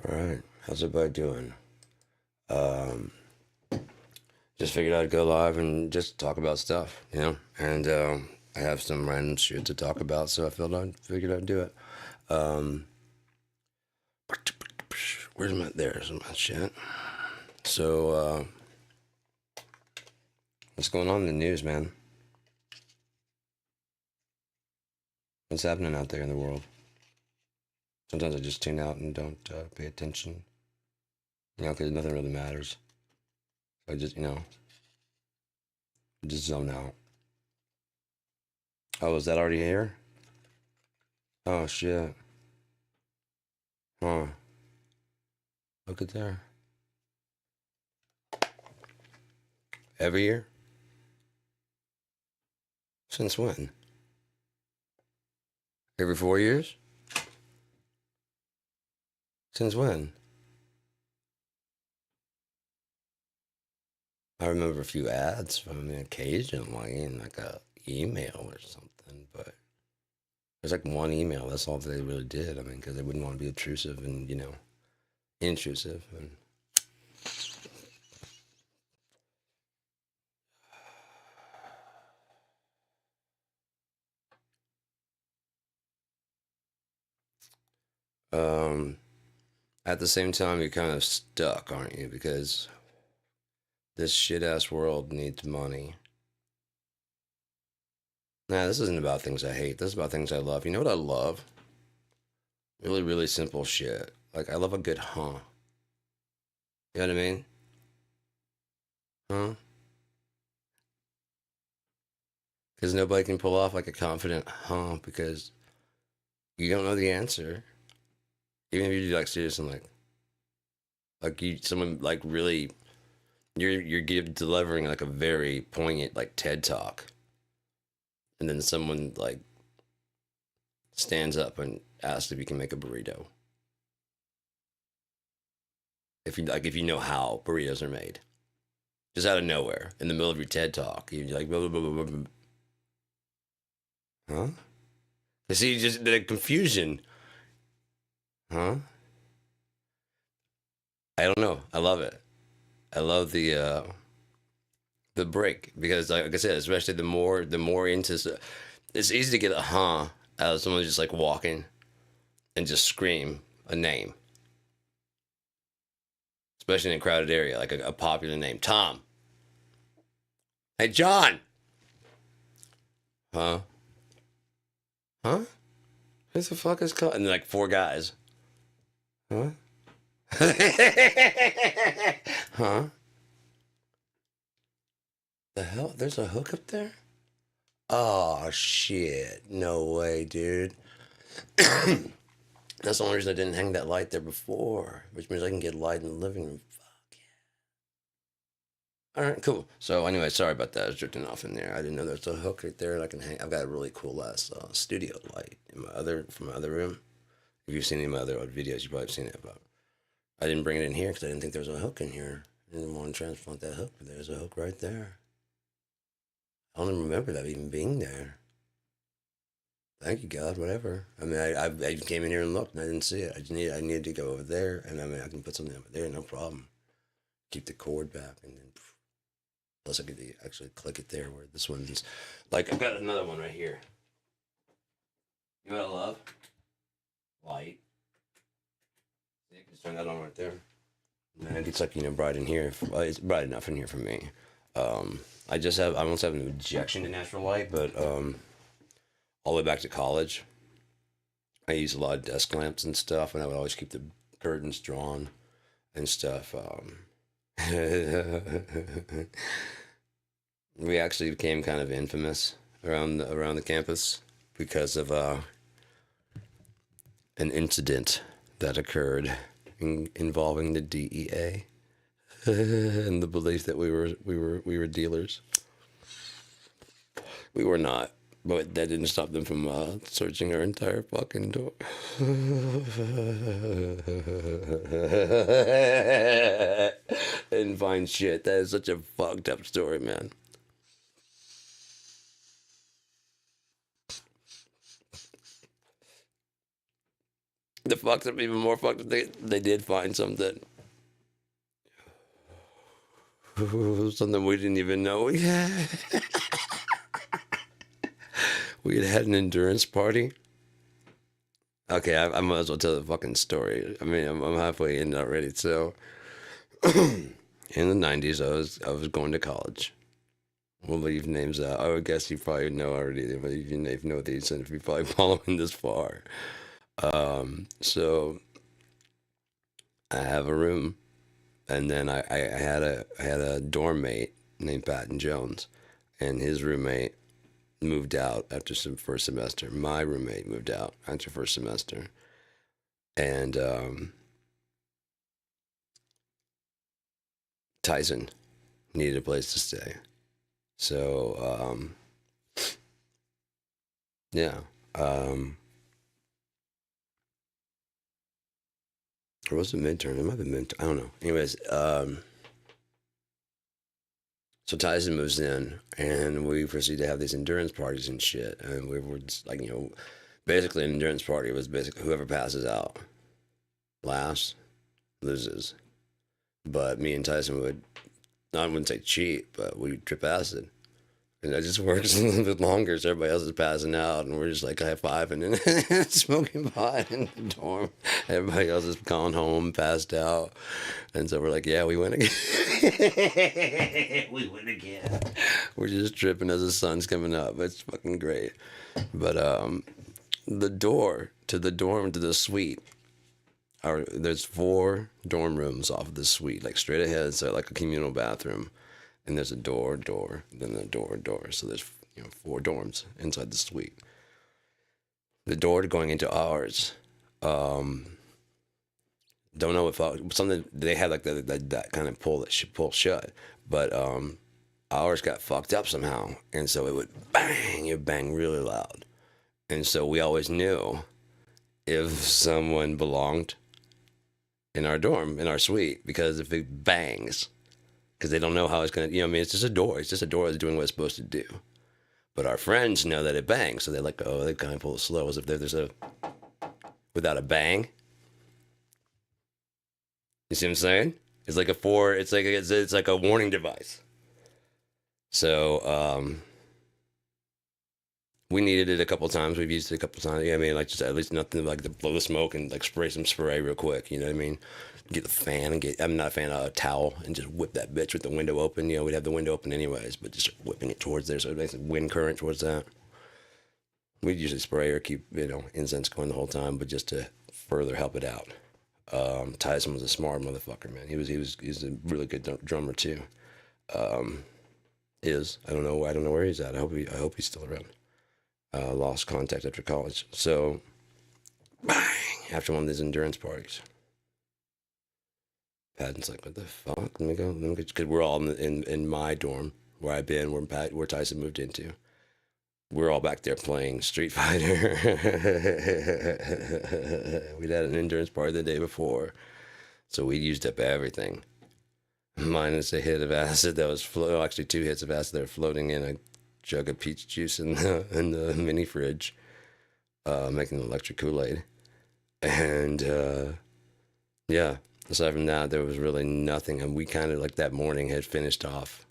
All right, how's everybody doing? Um, just figured I'd go live and just talk about stuff, And I have some random shit to talk about, so I figured I'd do it. Um, there's my shit. So, what's going on in the news, man? What's happening out there in the world? Sometimes I just tune out and don't pay attention, because nothing really matters. So I just, just zone out. Oh, is that already here? Oh, shit. Huh. Look at there. Every year? Since when? Every 4 years? Since when? I remember a few ads from me occasionally in like a email or something, but there's like one email. That's all they really did. I mean, because they wouldn't want to be obtrusive and, intrusive. And at the same time, you're kind of stuck, aren't you? Because this shit ass world needs money. Nah, this isn't about things I hate. This is about things I love. You know what I love? Really, really simple shit. Like, I love a good huh. You know what I mean? Huh? Because nobody can pull off like a confident huh because you don't know the answer. Even if you do like serious and like you someone like really you're delivering like a very poignant like TED talk, and then someone like stands up and asks if you can make a burrito. If you know how burritos are made, just out of nowhere in the middle of your TED talk, you're like blah, blah, blah, blah, blah. Huh? You see, just the confusion. Huh? I don't know. I love it. I love the break because, like I said, especially the more into it's easy to get a huh out of someone just like walking and just scream a name, especially in a crowded area, like a popular name, Tom. Hey, John. Huh? Huh? Who the fuck is called? And like four guys. Huh? Huh? The hell? There's a hook up there? Oh shit! No way, dude. That's the only reason I didn't hang that light there before, which means I can get light in the living room. Fuck yeah. All right, cool. So anyway, sorry about that. I was drifting off in there. I didn't know there was a hook right there, and I can hang. I've got a really cool ass studio light in my other room. If you've seen any of my other old videos, you probably have seen it. But I didn't bring it in here because I didn't think there was a hook in here. I didn't want to transplant that hook, but there's a hook right there. I don't even remember that even being there. Thank you, God. Whatever. I mean, I came in here and looked, and I didn't see it. I needed to go over there, and I mean, I can put something over there, no problem. Keep the cord back, and then plus I could actually click it there. Where this one's like I've got another one right here. You know what I love? Light. You can just turn that on right there. And it's like bright in here. Well, it's bright enough in here for me. I almost have an objection to natural light, but all the way back to college, I used a lot of desk lamps and stuff, and I would always keep the curtains drawn and stuff. We actually became kind of infamous around the campus because of an incident that occurred involving the DEA and the belief that we were dealers. We were not, but that didn't stop them from searching our entire fucking door. And find shit. That is such a fucked up story, man. The fucked up, even more fucked up, they did find something. Something we didn't even know we had. We had an endurance party. Okay, I might as well tell the fucking story. I mean, I'm halfway in already. So, in the '90s, I was going to college. We'll leave names out. I would guess you probably know already, but you know these, and if you're probably following this far. So I have a room, and then I had a dorm mate named Patton Jones, and his roommate moved out after some first semester. My roommate moved out after first semester, and Tyson needed a place to stay. So yeah. Or was it midterm? It might have been midterm. I don't know. Anyways, so Tyson moves in, and we proceed to have these endurance parties and shit. And we were just like, basically an endurance party was basically whoever passes out last loses. But me and Tyson would, I wouldn't say cheat, but we trip acid. And that just works a little bit longer, so everybody else is passing out, and we're just like high fiving and smoking pot in the dorm. Everybody else is gone home, passed out, and so we're like, "Yeah, we win again. We win again." We're just tripping as the sun's coming up. It's fucking great. But the door to the dorm to the suite. There's 4 dorm rooms off of the suite, like straight ahead, so like a communal bathroom. And there's a door, then a door. So there's 4 dorms inside the suite. The door going into ours, don't know if something they had like that kind of pull shut, but ours got fucked up somehow, and so it bang really loud, and so we always knew if someone belonged in our dorm, in our suite, because if it bangs. Because they don't know how it's going to, it's just a door. It's just a door that's doing what it's supposed to do. But our friends know that it bangs, so they're like, oh, they kind of pull it slow, as if there's without a bang. You see what I'm saying? It's like it's like a warning device. So, we needed it a couple times. We've used it a couple times. Yeah, I mean, like just at least nothing like to blow the smoke and like spray some spray real quick. You know what I mean? Get the fan and I'm not a fan of a towel and just whip that bitch with the window open. We'd have the window open anyways, but just whipping it towards there so it makes a wind current towards that. We'd usually spray or keep, incense going the whole time, but just to further help it out. Tyson was a smart motherfucker, man. He's a really good drummer too. I don't know where he's at. I hope he's still around. Lost contact after college. So, bang. after one of these endurance parties. Patton's like, what the fuck? Let me go. Because we're all in my dorm where I've been, where Tyson moved into. We're all back there playing Street Fighter. We'd had an endurance party the day before, so we used up everything. Minus a hit of acid that was actually 2 hits of acid that were floating in a jug of peach juice in the mini fridge, making electric Kool-Aid. And yeah, aside from that, there was really nothing. And we kind of like that morning had finished off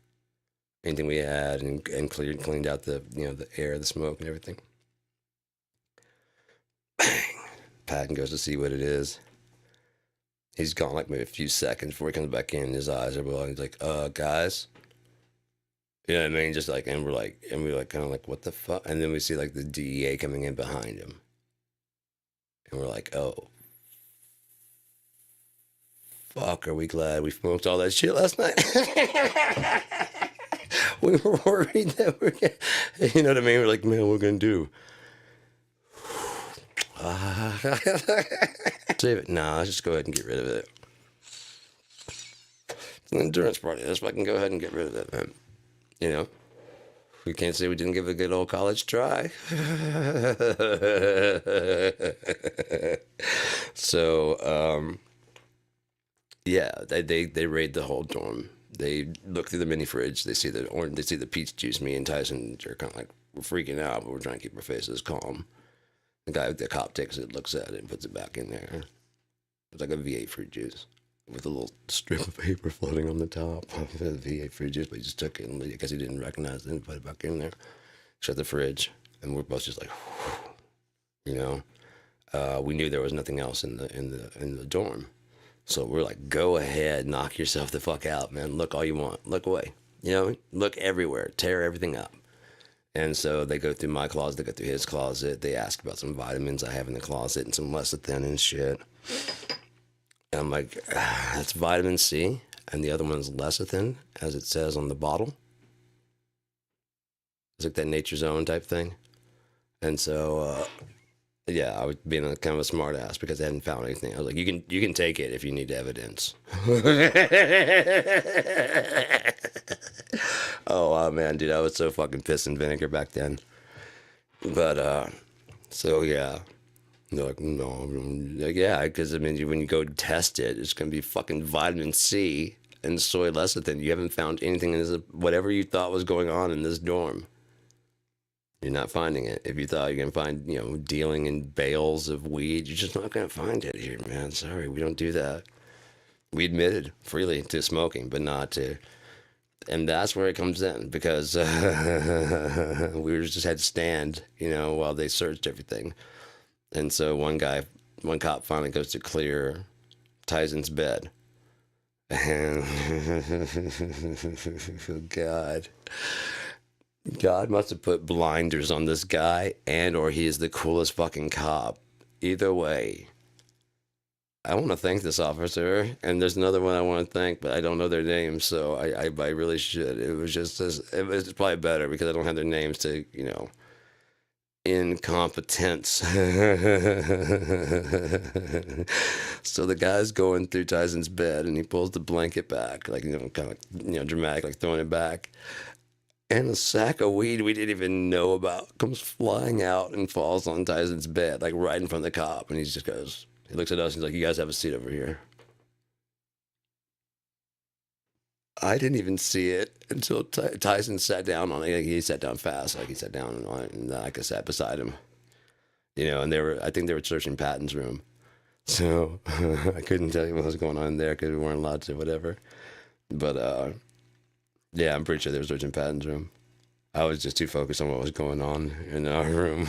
anything we had and cleaned out the the air, the smoke, and everything. Bang! Patton goes to see what it is. He's gone like maybe a few seconds before he comes back in. His eyes are blowing. He's like, guys. You know what I mean? Just like, and we're like kind of like, what the fuck? And then we see like the DEA coming in behind him. And we're like, oh, fuck, are we glad we smoked all that shit last night? We were worried that we're gonna, you know what I mean? We're like, man, what we're gonna do? Save it. Nah, let's just go ahead and get rid of it. It's an endurance party. Let's fucking go ahead and get rid of it, man. You know? We can't say we didn't give it a good old college try. So, yeah, they raid the whole dorm. They look through the mini fridge. They see the orange. They see the peach juice. Me and Tyson are kind of like, we're freaking out, but we're trying to keep our faces calm. The cop takes it, looks at it, and puts it back in there. It's like a V8 fruit juice with a little strip of paper floating on the top of the V8 fruit juice. But he just took it, and I guess he didn't recognize it, and put it back in there. Shut the fridge, and we're both just like, you know. We knew there was nothing else in the dorm. So we're like, go ahead, knock yourself the fuck out, man. Look all you want. Look away. You know, look everywhere. Tear everything up. And so they go through my closet, they go through his closet. They ask about some vitamins I have in the closet and some lecithin and shit. And I'm like, that's vitamin C. And the other one's lecithin, as it says on the bottle. It's like that Nature's Own type thing. And so, yeah, I was being a kind of a smart ass because I hadn't found anything. I was like, you can take it if you need evidence. Oh man, dude, I was so fucking pissed in vinegar back then. But so yeah. They're like, no, like, yeah, because I mean, when you go test it, it's gonna be fucking vitamin C and soy lecithin. You haven't found anything in this, whatever you thought was going on in this dorm. You're not finding it. If you thought you're gonna find, dealing in bales of weed, you're just not gonna find it here, man. Sorry, we don't do that. We admitted freely to smoking, but not to. And that's where it comes in because we just had to stand, while they searched everything. And so one cop finally goes to clear Tyson's bed. And God must have put blinders on this guy, and or he is the coolest fucking cop. Either way, I want to thank this officer, and there's another one I want to thank, but I don't know their names, so I really should. It was probably better because I don't have their names to, incompetence. So the guy's going through Tyson's bed, and he pulls the blanket back, like, kind of, dramatic, like throwing it back. And a sack of weed we didn't even know about comes flying out and falls on Tyson's bed, like right in front of the cop. And he just goes, he looks at us and he's like, you guys have a seat over here. I didn't even see it until Tyson sat down on it. Like, he sat down fast, like he sat down on it, and I sat beside him. And I think they were searching Patton's room. So I couldn't tell you what was going on there because we weren't allowed to, whatever. But, yeah, I'm pretty sure they were searching Patton's room. I was just too focused on what was going on in our room.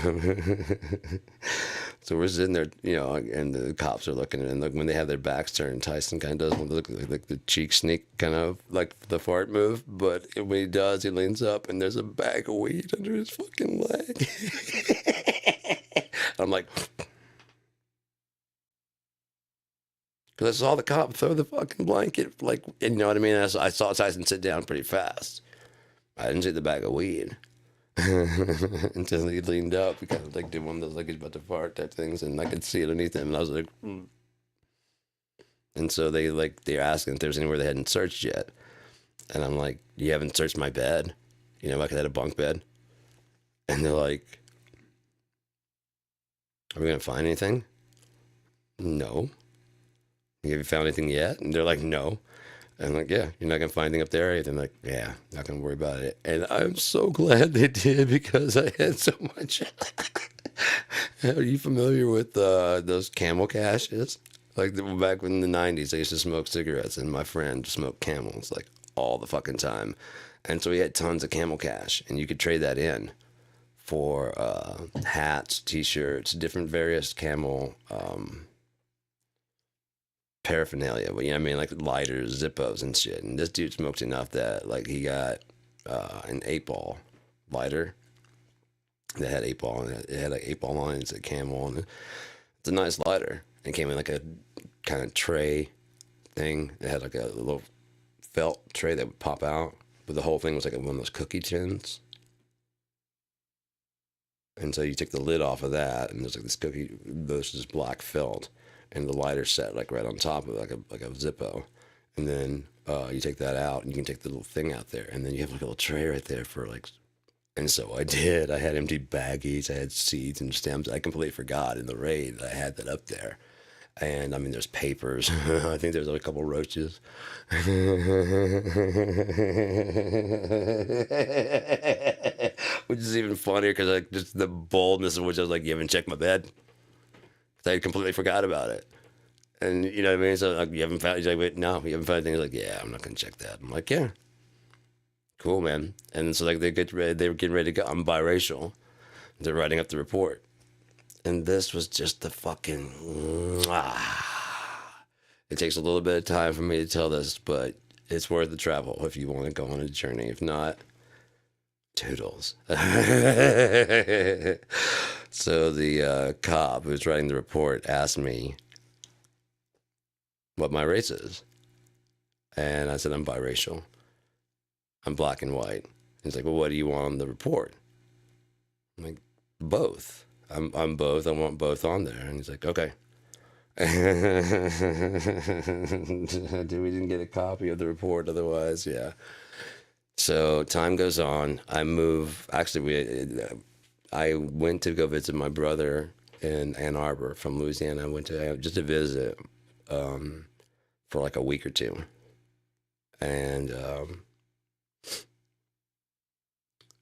So we're sitting there, and the cops are looking, and look, when they have their backs turned, Tyson kind of does look like the cheek sneak, kind of like the fart move. But when he does, he leans up, and there's a bag of weed under his fucking leg. I'm like, because I saw the cop throw the fucking blanket, like, and you know what I mean? I saw Tyson sit down pretty fast. I didn't see the bag of weed. until he leaned up. He kind of like did one of those like he's about to fart type things, and I could see it underneath him, and I was like, and so they're asking if there's anywhere they hadn't searched yet, and I'm like, you haven't searched my bed, you know, like I had a bunk bed, and they're like, are we gonna find anything? No. Have you found anything yet? And they're like, no. And I'm like, yeah, you're not gonna find anything up there. And they're like, yeah, not gonna worry about it. And I'm so glad they did because I had so much. Are you familiar with those Camel caches? Like back in the '90s, I used to smoke cigarettes, and my friend smoked Camels like all the fucking time, and so he had tons of Camel cash, and you could trade that in for hats, T-shirts, different various Camel paraphernalia. But you know what I mean, like lighters, Zippos, and shit. And this dude smoked enough that like he got an 8-ball lighter that had 8-ball, and it had like 8-ball lines at Camel, and it's a nice lighter. It came in like a kind of tray thing. It had like a little felt tray that would pop out, but the whole thing was like one of those cookie tins. And so you take the lid off of that, and there's like this black felt, and the lighter set like right on top of it, like a Zippo, and then you take that out, and you can take the little thing out there, and then you have like a little tray right there for like. And so I did. I had empty baggies, I had seeds and stems. I completely forgot in the raid that I had that up there. And I mean, there's papers. I think there's like a couple roaches. Which is even funnier because like just the boldness of which I was like, you haven't checked my bed? I completely forgot about it. And you know what I mean? So like, you haven't found, he's like, wait, no, you haven't found anything. He's like, yeah, I'm not going to check that. I'm like, yeah, cool, man. And so like they were getting ready to go. I'm biracial. They're writing up the report. And this was just the fucking. It takes a little bit of time for me to tell this, but it's worth the travel if you want to go on a journey. If not, toodles. So the cop who's writing the report asked me what my race is. And I said, I'm biracial. I'm black and white. He's like, well, what do you want on the report? I'm like, both. I'm both. I want both on there. And he's like, okay. Dude, we didn't get a copy of the report otherwise. Yeah. So time goes on. I move. Actually, I went to go visit my brother in Ann Arbor from Louisiana. I went to just to visit for like a week or two. And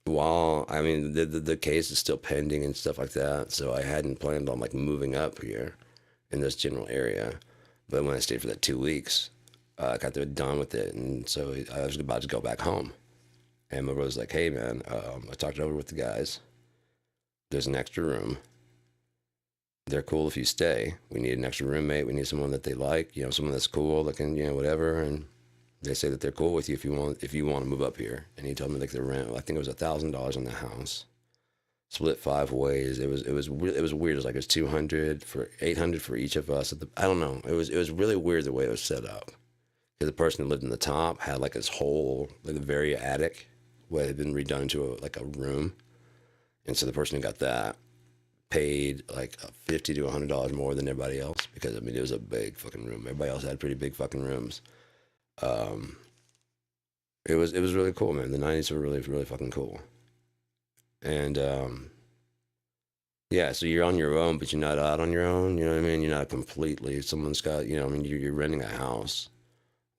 while I mean the case is still pending and stuff like that, so I hadn't planned on like moving up here in this general area. But when I stayed for that 2 weeks, I got done with it, and so I was about to go back home. And my brother's like, "Hey man, I talked it over with the guys. There's an extra room. They're cool if you stay. We need an extra roommate. We need someone that they like, you know, someone that's cool, that can, you know, whatever." And they say that they're cool with you if you want to move up here. And he told me like the rent, I think it was $1,000 on the house, split 5 ways. It was weird. It was like it was 200 for 800 for each of us. I don't know. It was really weird the way it was set up. Because the person who lived in the top had like this whole like the very attic where it had been redone into like a room, and so the person who got that paid like $50 to $100 more than everybody else because I mean it was a big fucking room. Everybody else had pretty big fucking rooms. Um, it was really cool, man. The '90s were really fucking cool. And yeah, so you're on your own, but you're not out on your own. You know what I mean? You're not completely. Someone's got, you know. I mean, you're renting a house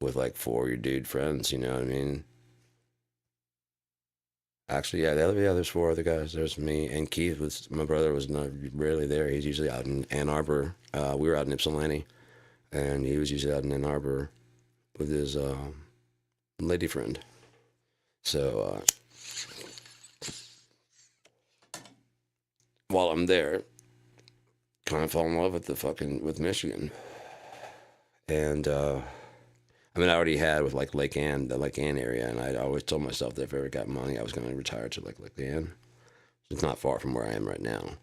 with like 4 of your dude friends. You know what I mean? Actually, yeah, there's 4 other guys. There's me and Keith. Was my brother was not rarely there. He's usually out in Ann Arbor. We were out in Ypsilanti, and he was usually out in Ann Arbor with his lady friend. So while I'm there, kind of fall in love with with Michigan, and I mean I already had with like the Lake Ann area, and I always told myself that if I ever got money, I was going to retire to like Lake Ann. It's not far from where I am right now,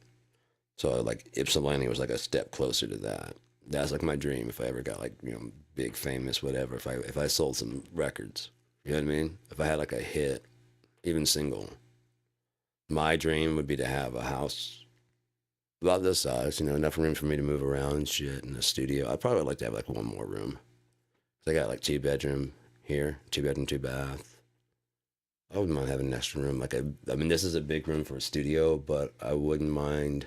so like Ypsilanti was like a step closer to that. That's like my dream if I ever got like, you know, big famous whatever. If I sold some records, you know what I mean? If I had like a hit, even single, my dream would be to have a house about this size, you know, enough room for me to move around and shit, in a studio. I'd probably like to have like one more room. I got like 2 bedroom here, 2 bedroom, 2 bath. I wouldn't mind having an extra room. Like I mean, this is a big room for a studio, but I wouldn't mind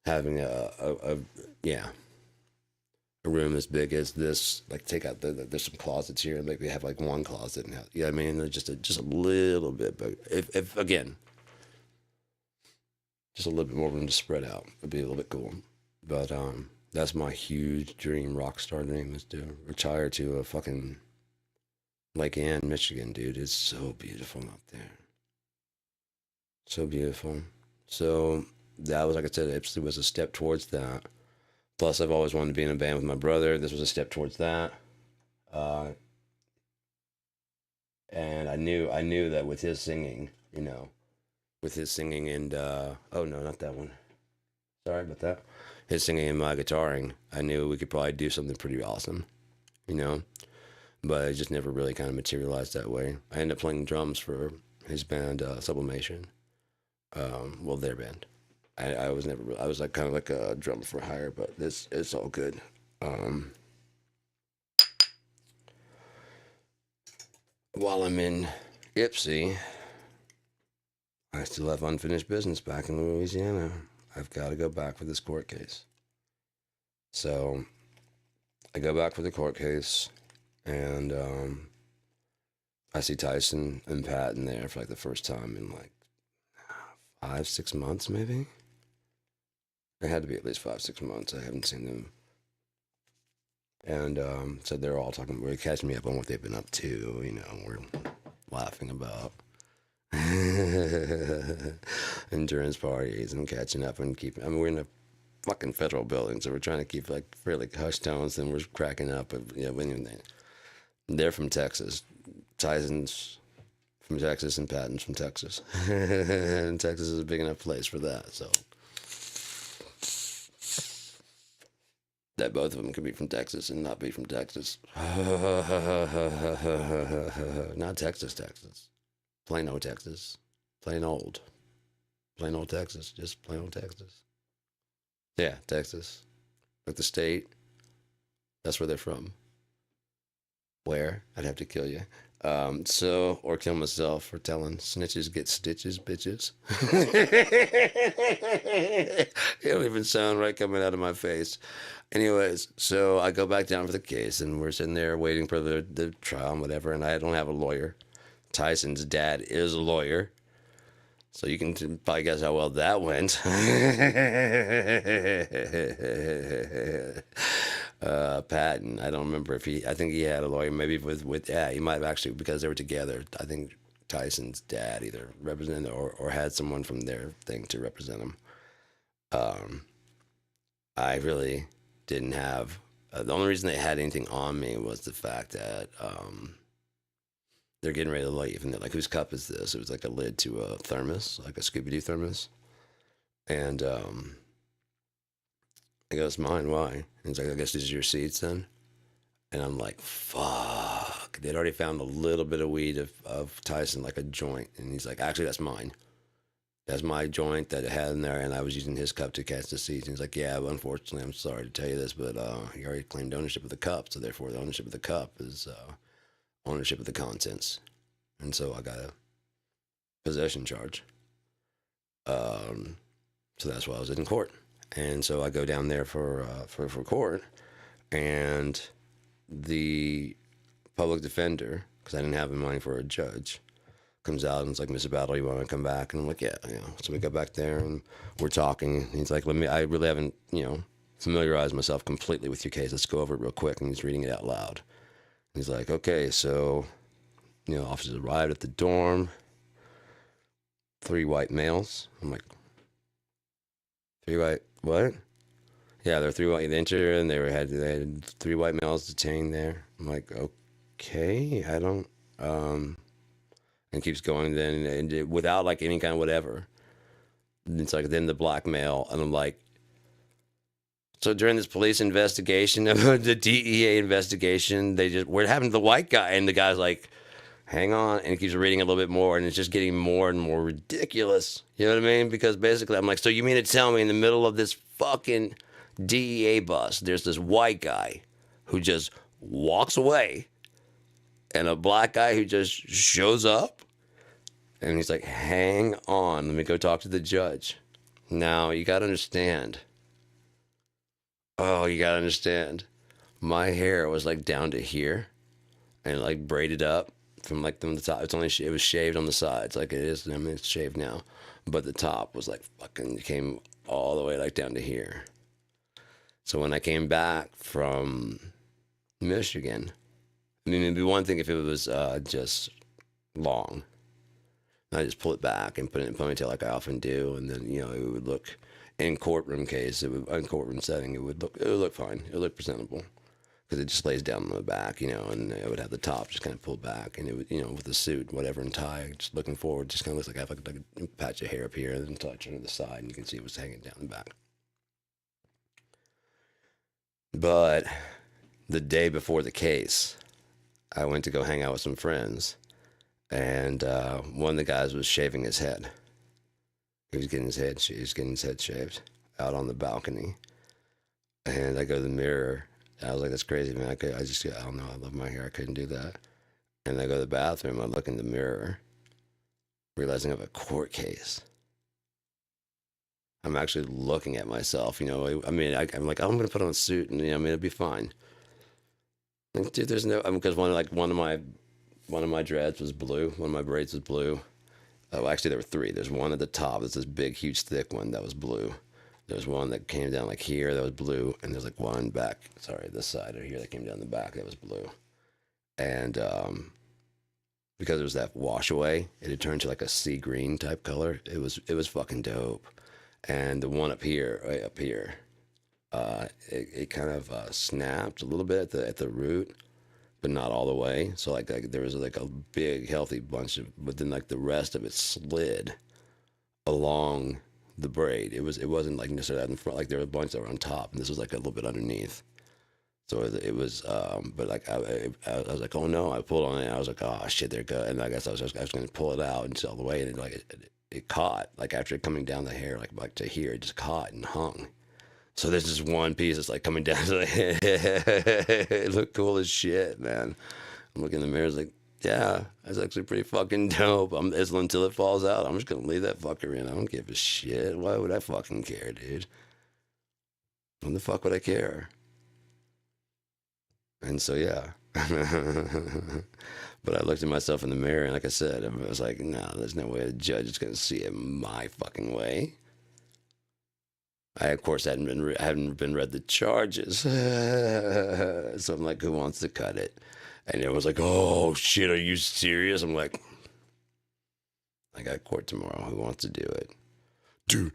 having yeah, a room as big as this. Like take out there's some closets here, and maybe have like one closet. And yeah, I mean, just a little bit, but if again, just a little bit more room to spread out, would be a little bit cool. But that's my huge dream, rock star dream, is to retire to a fucking Lake Ann, Michigan, dude. It's so beautiful out there. So beautiful. So that was, like I said, Ipsy was a step towards that. Plus, I've always wanted to be in a band with my brother. This was a step towards that. Uh, and I knew that with his singing, you know, with his singing and oh no, not that one. Sorry about that. His singing and my guitaring, I knew we could probably do something pretty awesome, you know. But it just never really kind of materialized that way. I ended up playing drums for his band, Sublimation. Well, their band. I was never. I was like kind of like a drummer for hire, but it's all good. While I'm in Ypsi, I still have unfinished business back in Louisiana. I've got to go back for this court case. So I go back for the court case, and I see Tyson and Patton there for like the first time in like 5-6 months, maybe. It had to be at least 5-6 months. I haven't seen them. And so they're all talking, we're catching me up on what they've been up to, you know, we're laughing about endurance parties and catching up and keeping, I mean, we're in a fucking federal building, so we're trying to keep like fairly hushed tones, and we're cracking up. But, you know, they're from Texas. Tyson's from Texas and Patton's from Texas. And Texas is a big enough place for that, so. That both of them could be from Texas and not be from Texas. Not Texas, Texas. Plain old Texas. Plain old. Plain old Texas. Just plain old Texas. Yeah, Texas. Like the state. That's where they're from. Where? I'd have to kill you. Or kill myself for telling snitches get stitches, bitches. It don't even sound right coming out of my face. Anyways, so I go back down for the case, and we're sitting there waiting for the trial and whatever, and I don't have a lawyer. Tyson's dad is a lawyer. So you can probably guess how well that went. Patton, I don't remember if I think he had a lawyer, maybe yeah, he might have actually, because they were together. I think Tyson's dad either represented or had someone from their thing to represent him. I really didn't have, the only reason they had anything on me was the fact that, they're getting ready to leave, and they're like, whose cup is this? It was like a lid to a thermos, like a Scooby-Doo thermos. And I go, it's mine, why? And he's like, I guess these are your seeds then? And I'm like, fuck. They'd already found a little bit of weed of Tyson, like a joint. And he's like, actually, that's mine. That's my joint that it had in there, and I was using his cup to catch the seeds. And he's like, yeah, but unfortunately, I'm sorry to tell you this, but he already claimed ownership of the cup, so therefore the ownership of the cup is ownership of the contents. And so I got a possession charge. So that's why I was in court. And so I go down there for court, and the public defender, because I didn't have the money for a judge, comes out and is like, Mr. Battle, you want to come back? And I'm like, yeah, you know. So we go back there and we're talking. And he's like, I really haven't, you know, familiarized myself completely with your case. Let's go over it real quick. And he's reading it out loud. And he's like, okay, so, you know, officers arrived at the dorm. 3 white males. I'm like, 3 white, what? Yeah, there were 3 white, they entered and they had 3 white males detained there. I'm like, okay, I don't, and keeps going then, and without like any kind of whatever. It's like, then the black male, and I'm like, so during this police investigation, the DEA investigation, what happened to the white guy? And the guy's like, hang on. And he keeps reading a little bit more, and it's just getting more and more ridiculous. You know what I mean? Because basically, I'm like, so you mean to tell me in the middle of this fucking DEA bus, there's this white guy who just walks away and a black guy who just shows up? And he's like, hang on, let me go talk to the judge. Now, you got to understand. Oh, you got to understand. My hair was like down to here and like braided up from like the top. It was shaved on the sides like it is. I mean, it's shaved now. But the top was like fucking came all the way like down to here. So when I came back from Michigan, I mean, it'd be one thing if it was just long. I just pull it back and put it in a ponytail like I often do, and then it would look in courtroom case, in courtroom setting, it would look fine. It would look presentable because it just lays down on the back, and it would have the top just kind of pulled back, and it would, with the suit, whatever, and tie, just looking forward, just kind of looks like I have like a patch of hair up here, and then touch on the side, and you can see what's hanging down the back. But the day before the case, I went to go hang out with some friends, and one of the guys was shaving his head. He was getting his head shaved out on the balcony. And I go to the mirror. I was like, that's crazy, man. I don't know. I love my hair. I couldn't do that. And I go to the bathroom. I look in the mirror, realizing I have a court case. I'm actually looking at myself, I mean, I'm like, oh, I'm going to put on a suit and, I mean, it'll be fine. Like, dude, there's no, because one of my dreads was blue. One of my braids was blue. Oh, actually, there were three. There's one at the top. There's this big, huge, thick one that was blue. There's one that came down like here that was blue, and there's like one back. Sorry, this side or here that came down the back that was blue. And because it was that wash away, it had turned to like a sea green type color. It was fucking dope. And the one up here, right up here, it kind of snapped a little bit at the root, but not all the way. So like there was like a big healthy bunch of, but then like the rest of it slid along the braid. It wasn't like necessarily out in front. Like there were a bunch that were on top, and this was like a little bit underneath. So it was, but like I was like, oh no! I pulled on it. And I was like, oh shit, there it goes. And I guess I was going to pull it out and all the way, and it caught. Like after coming down the hair, like to here, it just caught and hung. So there's just one piece that's like coming down to the head. It looked cool as shit, man. I'm looking in the mirror, it's like, yeah, that's actually pretty fucking dope. Until it falls out, I'm just gonna leave that fucker in. I don't give a shit. Why would I fucking care, dude? When the fuck would I care? And so, yeah. But I looked at myself in the mirror, and like I said, I was like, no, there's no way the judge is gonna see it my fucking way. I, of course, hadn't been read the charges. So I'm like, who wants to cut it? And it was like, oh, shit, are you serious? I'm like, I got court tomorrow. Who wants to do it? Do.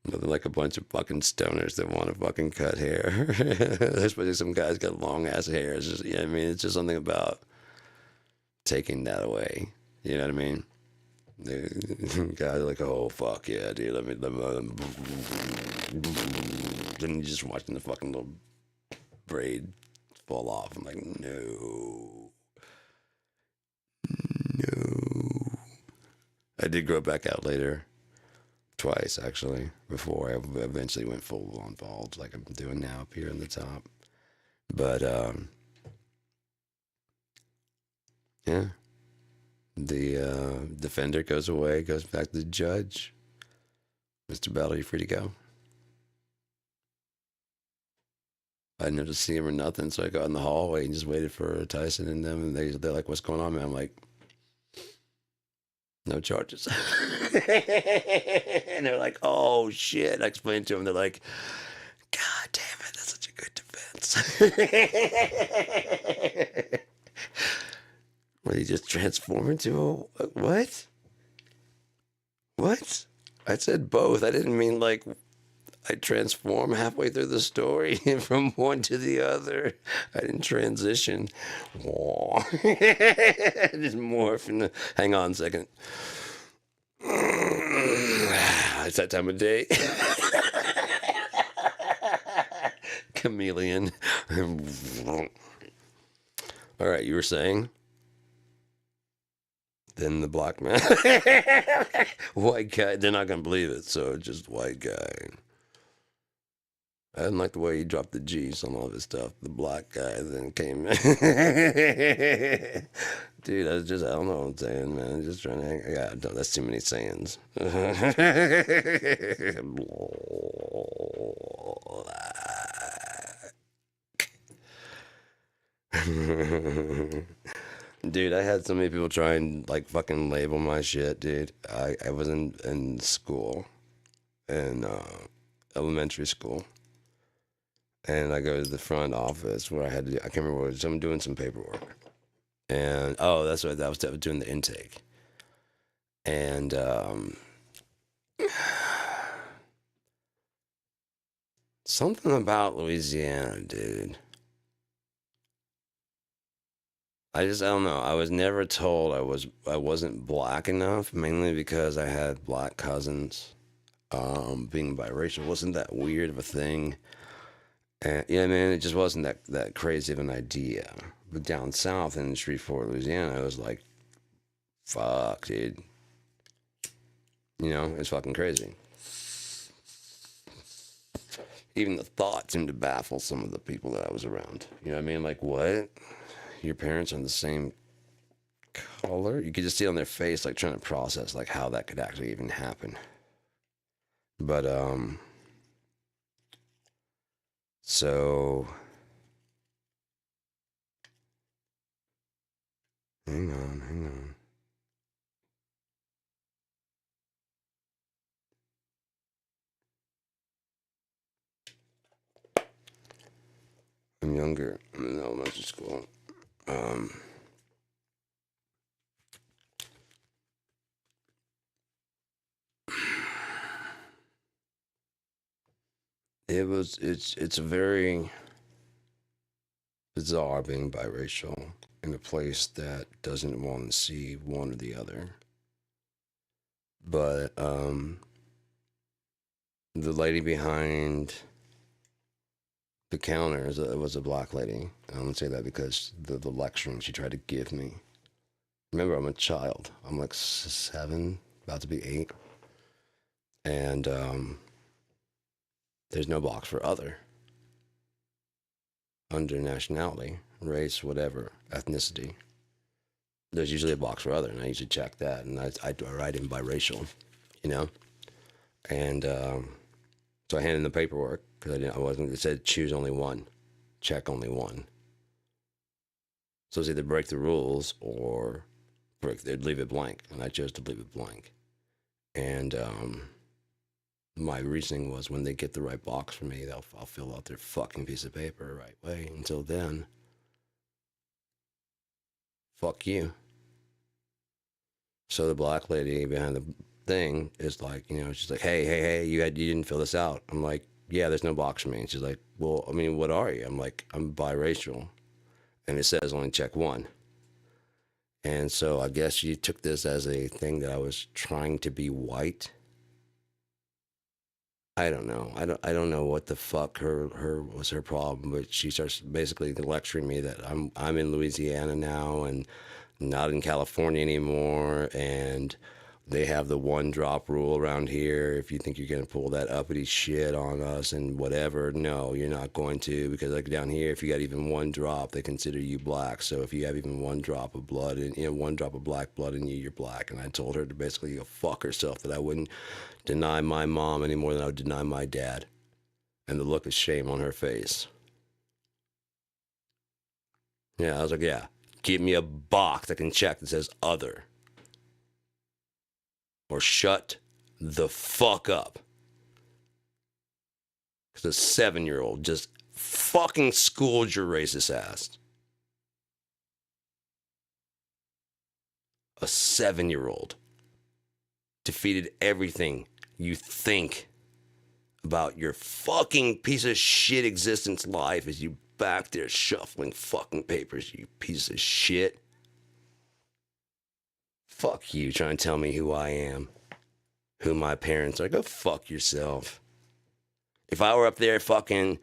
Nothing like a bunch of fucking stoners that want to fucking cut hair. Especially some guys got long-ass hair. It's just, I mean, it's just something about taking that away. You know what I mean? The guys are like, oh fuck yeah, dude. Let me. Then you just watching the fucking little braid fall off. I'm like, no. I did grow it back out later, twice actually, before I eventually went full on bald, like I'm doing now up here in the top. But yeah. The defender goes away, goes back to the judge. Mr. Bell, are you free to go? I didn't have to see him or nothing, so I got in the hallway and just waited for Tyson and them, and they're like, what's going on, man? I'm like, no charges. And they're like, oh shit. I explained to them, they're like, God damn it, that's such a good defense. Will he just transform into a what? What? I said both. I didn't mean like I transform halfway through the story from one to the other. I didn't transition. Just morph in the. Hang on a second. It's that time of day. Chameleon. All right, you were saying? Then the black man. White guy. They're not going to believe it, so just white guy. I didn't like the way he dropped the G's on all of his stuff. The black guy then came in. Dude, I don't know what I'm saying, man. I'm just trying to hang. Yeah, no, that's too many sayings. Dude, I had so many people try and like fucking label my shit, dude. I was in school, in elementary school, and I go to the front office where I had to. I can't remember what. I'm doing some paperwork, and oh, that's right. That was doing the intake, and something about Louisiana, dude. I don't know. I was never told I wasn't black enough, mainly because I had black cousins. Being biracial wasn't that weird of a thing. And yeah, man, it just wasn't that crazy of an idea. But down south in Shreveport, Louisiana, it was like, fuck, dude. You know, it's fucking crazy. Even the thought seemed to baffle some of the people that I was around. You know what I mean? Like, what? Your parents are the same color? You could just see on their face, like, trying to process, like, how that could actually even happen. But, so, hang on. I'm younger. I'm in elementary school. It's a very bizarre being biracial in a place that doesn't want to see one or the other. But the lady behind the counter was a black lady. I don't say that because the lecturing she tried to give me. Remember, I'm a child. I'm like 7, about to be 8, and there's no box for other under nationality, race, whatever, ethnicity. There's usually a box for other, and I usually check that, and I write in biracial, you know, and so I handed in the paperwork because I wasn't. It said choose only one, check only one. So it's either break the rules or they'd leave it blank, and I chose to leave it blank. And my reasoning was when they get the right box for me, I'll fill out their fucking piece of paper the right way. Until then, fuck you. So the black lady behind the thing is like, you know, she's like, hey, you didn't fill this out. I'm like, yeah, there's no box for me. And she's like, well, I mean, what are you? I'm like, I'm biracial, and it says only check one. And so I guess she took this as a thing that I was trying to be white. I don't know. I don't know what the fuck her was her problem, but she starts basically lecturing me that I'm in Louisiana now and not in California anymore, and they have the one drop rule around here. If you think you're gonna pull that uppity shit on us and whatever, no, you're not going to, because like down here, if you got even one drop, they consider you black. So if you have even one drop of blood and one drop of black blood in you, you're black. And I told her to basically go fuck herself, that I wouldn't deny my mom any more than I would deny my dad. And the look of shame on her face. Yeah, I was like, yeah, give me a box I can check that says other. Or shut the fuck up. Because a 7-year-old just fucking schooled your racist ass. A 7-year-old defeated everything you think about your fucking piece of shit existence life as you back there shuffling fucking papers, you piece of shit. Fuck you trying to tell me who I am, who my parents are. Go fuck yourself. If I were up there fucking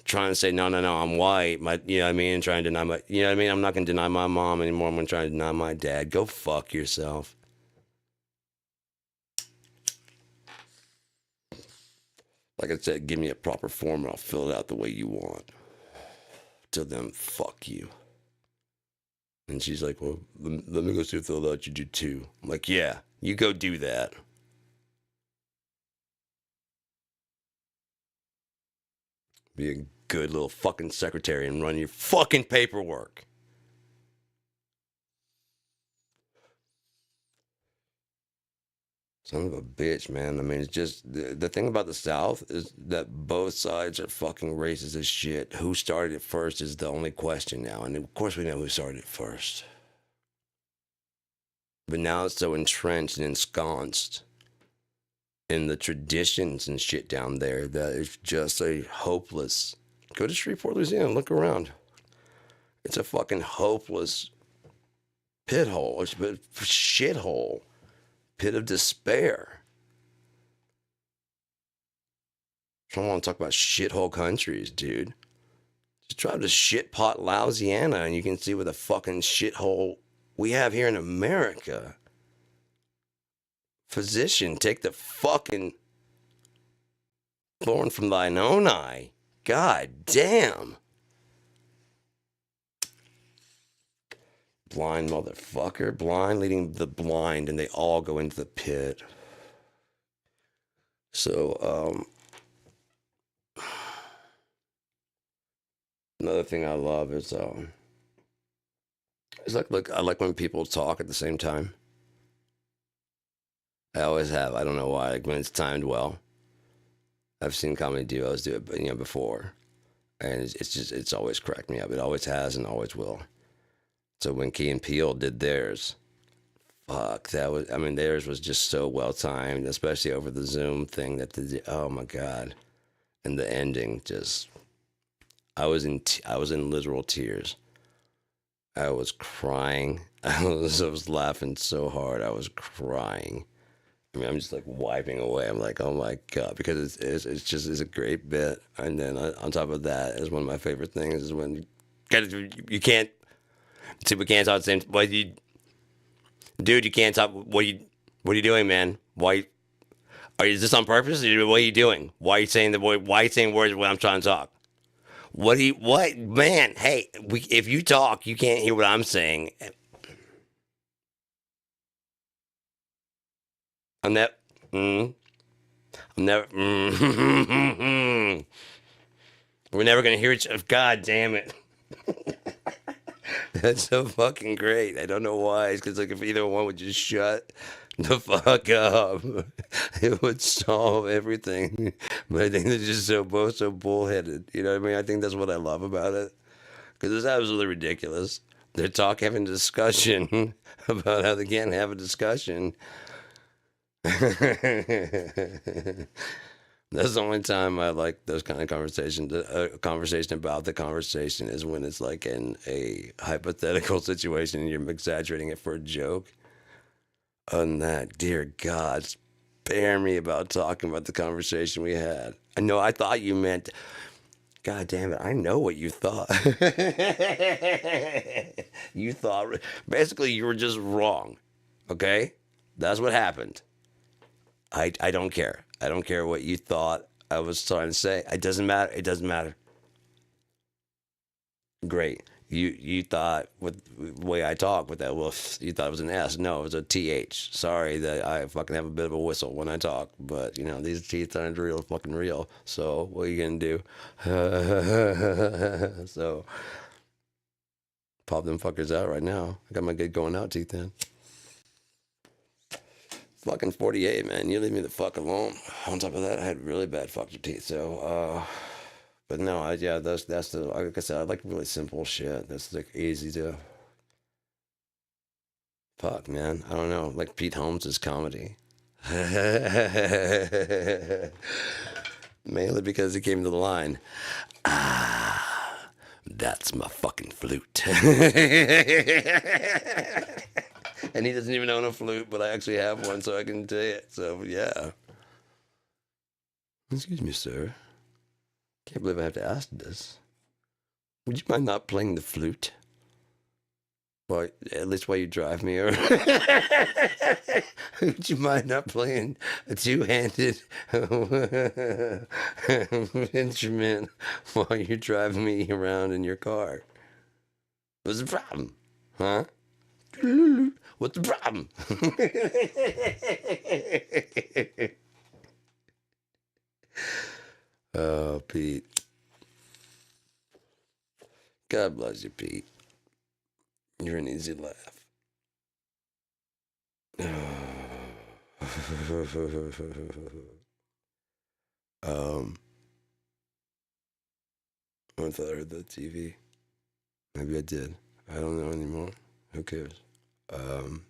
trying to say, no, I'm white. You know what I mean? And trying to deny my, you know what I mean? I'm not going to deny my mom anymore. I'm going to try to deny my dad. Go fuck yourself. Like I said, give me a proper form and I'll fill it out the way you want. Till then, fuck you. And she's like, well, let me go see if they'll let you do two. I'm like, yeah, you go do that. Be a good little fucking secretary and run your fucking paperwork. Son of a bitch, man. I mean, it's just the thing about the South is that both sides are fucking racist as shit. Who started it first is the only question now. And of course, we know who started it first. But now it's so entrenched and ensconced in the traditions and shit down there that it's just a hopeless. Go to Shreveport, Louisiana, look around. It's a fucking hopeless pit hole. It's a shithole. Pit of despair. I don't want to talk about shithole countries, dude. Just drive to shitpot Louisiana and you can see what the fucking shithole we have here in America. Physician, take the fucking thorn from thine own eye. God damn. Blind motherfucker. Blind leading the blind, and they all go into the pit. So, another thing I love is, it's like, look, I like when people talk at the same time. I always have. I don't know why. Like when it's timed well. I've seen comedy duos do it, but before, and it's always cracked me up. It always has and always will. So when Key and Peele did theirs, fuck, theirs was just so well timed, especially over the Zoom thing. Oh my god, and the ending just, I was in literal tears. I was crying. I was laughing so hard. I was crying. I mean, I'm just like wiping away. I'm like, oh my god, because it's a great bit. And then on top of that, is one of my favorite things is when you can't. See, we can't talk the same. Dude, you can't talk. What are you doing, man? Why? Is this on purpose? What are you doing? Why are you saying why are you saying words when I'm trying to talk? What, man? Hey, if you talk, you can't hear what I'm saying. I'm never. I'm never. We're never gonna hear each other. God damn it. That's so fucking great. I don't know why. It's because like if either one would just shut the fuck up, it would solve everything. But I think they're just both so bullheaded. You know what I mean? I think that's what I love about it. Because it's absolutely ridiculous. They're having a discussion about how they can't have a discussion. That's the only time I like those kind of conversations. A conversation about the conversation is when it's like in a hypothetical situation and you're exaggerating it for a joke. Other than that, dear God, spare me about talking about the conversation we had. I know I thought you meant, God damn it, I know what you thought. You thought, basically, you were just wrong. Okay? That's what happened. I don't care. I don't care what you thought I was trying to say. It doesn't matter. It doesn't matter. Great. You thought with the way I talk with that wolf, you thought it was an S. No, it was a TH. Sorry that I fucking have a bit of a whistle when I talk, but these teeth aren't fucking real. So what are you gonna do? So pop them fuckers out right now. I got my good going out teeth in. Fucking 48, man. You leave me the fuck alone. On top of that, I had really bad fucking teeth. So, but no, that's the, like I said, I like really simple shit. That's like easy to, fuck, man. I don't know. Like Pete Holmes' comedy. Mainly because he came to the line, that's my fucking flute. And he doesn't even own a flute, but I actually have one, so I can tell it. So, yeah. Excuse me, sir. Can't believe I have to ask this. Would you mind not playing the flute? Well, at least while you drive me, or would you mind not playing a two-handed instrument while you're driving me around in your car? What's the problem? Huh? What's the problem? Oh, Pete. God bless you, Pete. You're an easy laugh. I thought I heard the TV. Maybe I did. I don't know anymore. Who cares? But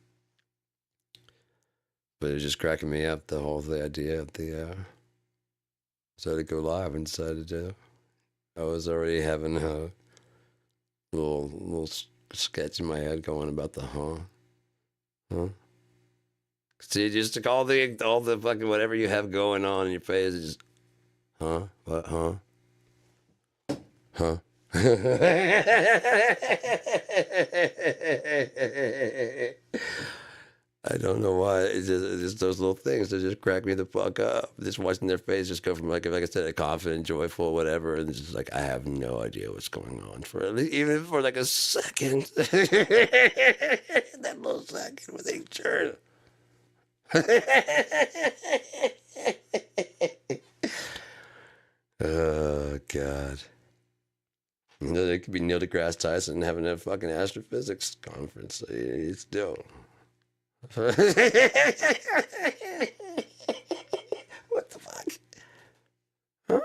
it was just cracking me up, the whole idea of the decided to go live and decided to. I was already having a little sketch in my head going about the huh. See, just to all the fucking whatever you have going on in your face, is just what huh. I don't know why. It's just those little things that just crack me the fuck up. Just watching their face just go from like I said, a confident, joyful, whatever, and it's just like I have no idea what's going on for even for like a second. That little second with each turn. Oh God. You know, there could be Neil deGrasse Tyson having a fucking astrophysics conference. It's dope. What the fuck? Huh?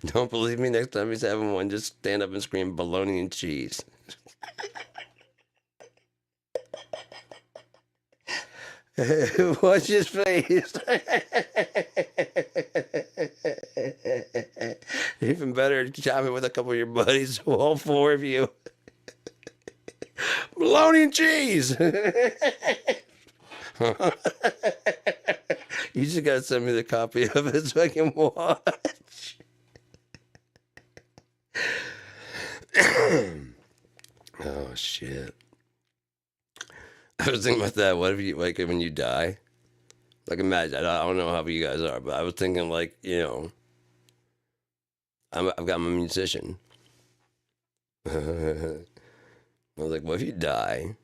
Don't believe me? Next time he's having one, just stand up and scream bologna and cheese. Watch his face. Even better, chime in with a couple of your buddies, all four of you. Bologna and cheese. You just gotta send me the copy of it so I can watch. Oh shit. I was thinking about that. What if you like when you die? Like imagine, I don't know how you guys are, but I was thinking like, you know, I've got my musician. I was like, what if you die?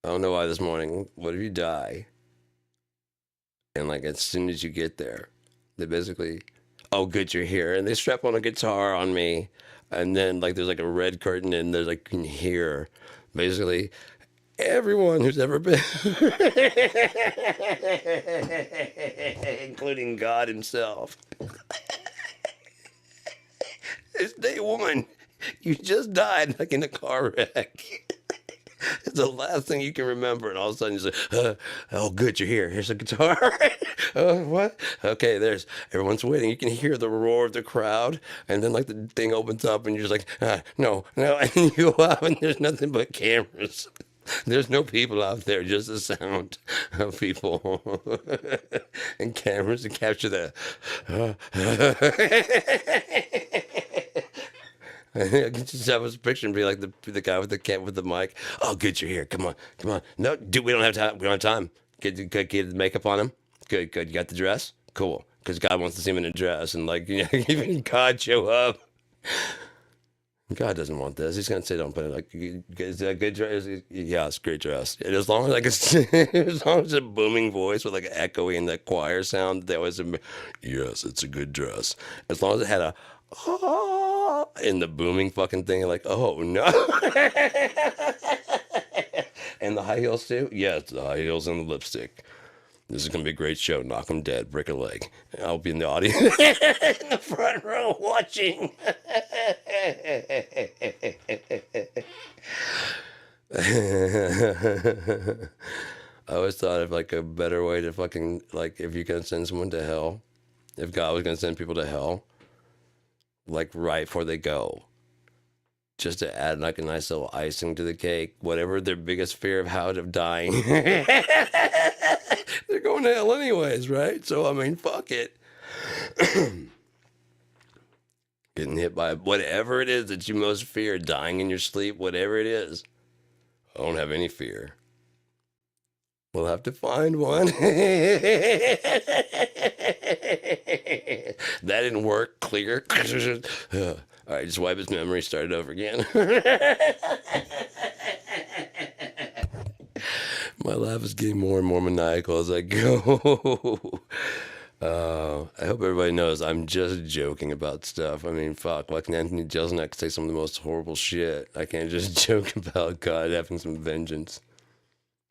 I don't know why this morning. What if you die? And like as soon as you get there, they basically, oh good, you're here. And they strap on a guitar on me. And then like there's like a red curtain and there's like you can hear basically everyone who's ever been including God himself. It's day one. You just died like in a car wreck. It's the last thing you can remember, and all of a sudden you say, "Oh, good, you're here. Here's a guitar." What? Okay, there's everyone's waiting. You can hear the roar of the crowd, and then like the thing opens up, and you're just like, "No, no," and you go out, and there's nothing but cameras. There's no people out there, just the sound of people and cameras to capture the. I can just have a picture and be like the guy with the cat with the mic. Oh, good, you're here. Come on, come on. No, dude, we don't have time. We don't have time. Get the makeup on him. Good, good. You got the dress. Cool. Because God wants to see him in a dress, and like you know, even God show up. God doesn't want this. He's gonna say, "Don't put it like is that a good dress?" Yeah, it's a great dress. And as long as like it's as long as it's a booming voice with like an echoing that choir sound, they always yes, it's a good dress. As long as it had a in the booming fucking thing, like oh no, and the high heels too. Yes, the high heels and the lipstick. This is gonna be a great show. Knock 'em dead, break a leg. I'll be in the audience in the front row watching. I always thought of like a better way to fucking like if you can send someone to hell, if God was gonna send people to hell, like right before they go, just to add like a nice little icing to the cake, whatever their biggest fear of how of dying. They're going to hell anyways, right? So, I mean, fuck it. Getting hit by whatever it is that you most fear, dying in your sleep, whatever it is. I don't have any fear. We'll have to find one. That didn't work. Clear. All right, just wipe his memory, start it over again. My laugh is getting more and more maniacal as I go. I hope everybody knows I'm just joking about stuff. I mean, fuck, like Anthony Jeselnik say some of the most horrible shit. I can't just joke about God having some vengeance,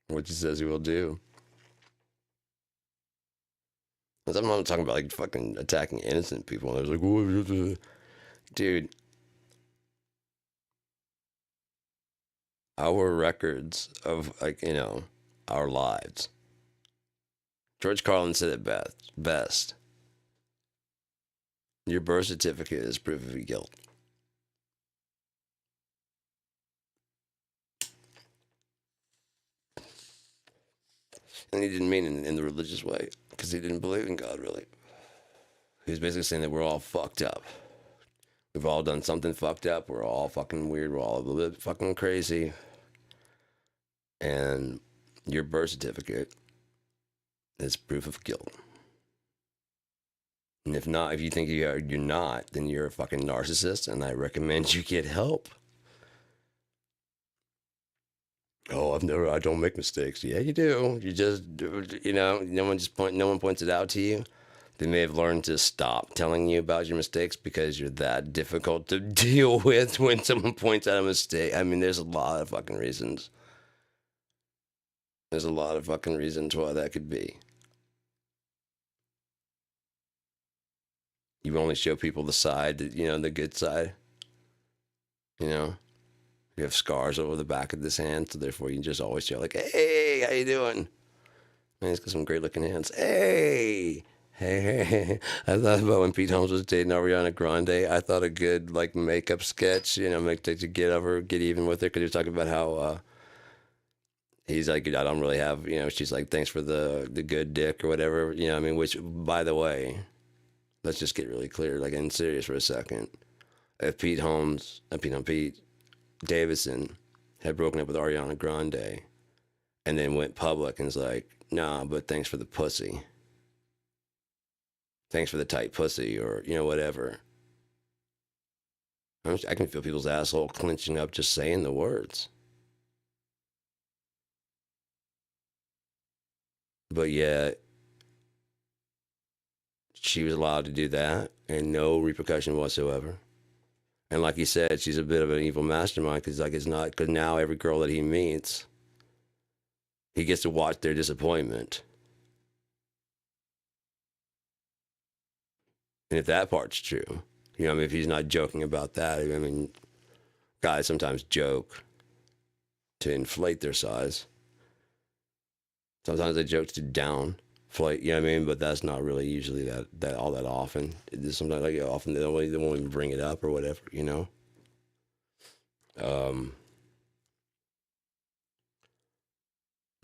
which he says he will do. Because I'm not talking about like fucking attacking innocent people. And I was like, whoa, dude, our records of like, you know, our lives. George Carlin said it best. Your birth certificate is proof of your guilt. And he didn't mean it in the religious way, because he didn't believe in God, really. He was basically saying that we're all fucked up. We've all done something fucked up. We're all fucking weird. We're all a little bit fucking crazy. And your birth certificate is proof of guilt. And if not, if you think you're not, then you're a fucking narcissist, and I recommend you get help. Oh, I don't make mistakes. Yeah, you do. You just, you know, no one points it out to you. They may have learned to stop telling you about your mistakes because you're that difficult to deal with when someone points out a mistake. I mean, there's a lot of fucking reasons. There's a lot of fucking reasons why that could be. You only show people the side, you know, the good side. You know, you have scars over the back of this hand, so therefore you just always show like, hey, how you doing? Man, he's got some great looking hands. Hey. I thought about when Pete Holmes was dating Ariana Grande. I thought a good like makeup sketch, you know, make to get even with her, because he was talking about how he's like, I don't really have, you know, she's like, thanks for the good dick or whatever, you know. I mean, which, by the way, let's just get really clear, like, and serious for a second. If Pete Davidson had broken up with Ariana Grande and then went public and was like, nah, but thanks for the pussy. Thanks for the tight pussy, or, you know, whatever. I can feel people's asshole clenching up just saying the words. But yet, she was allowed to do that and no repercussion whatsoever. And like he said, she's a bit of an evil mastermind, because like it's not, because now every girl that he meets, he gets to watch their disappointment. And if that part's true, you know, I mean, if he's not joking about that, I mean, guys sometimes joke to inflate their size. Sometimes they joke to downflate, you know what I mean? But that's not really usually that all that often. It's sometimes like often they won't even bring it up or whatever, you know?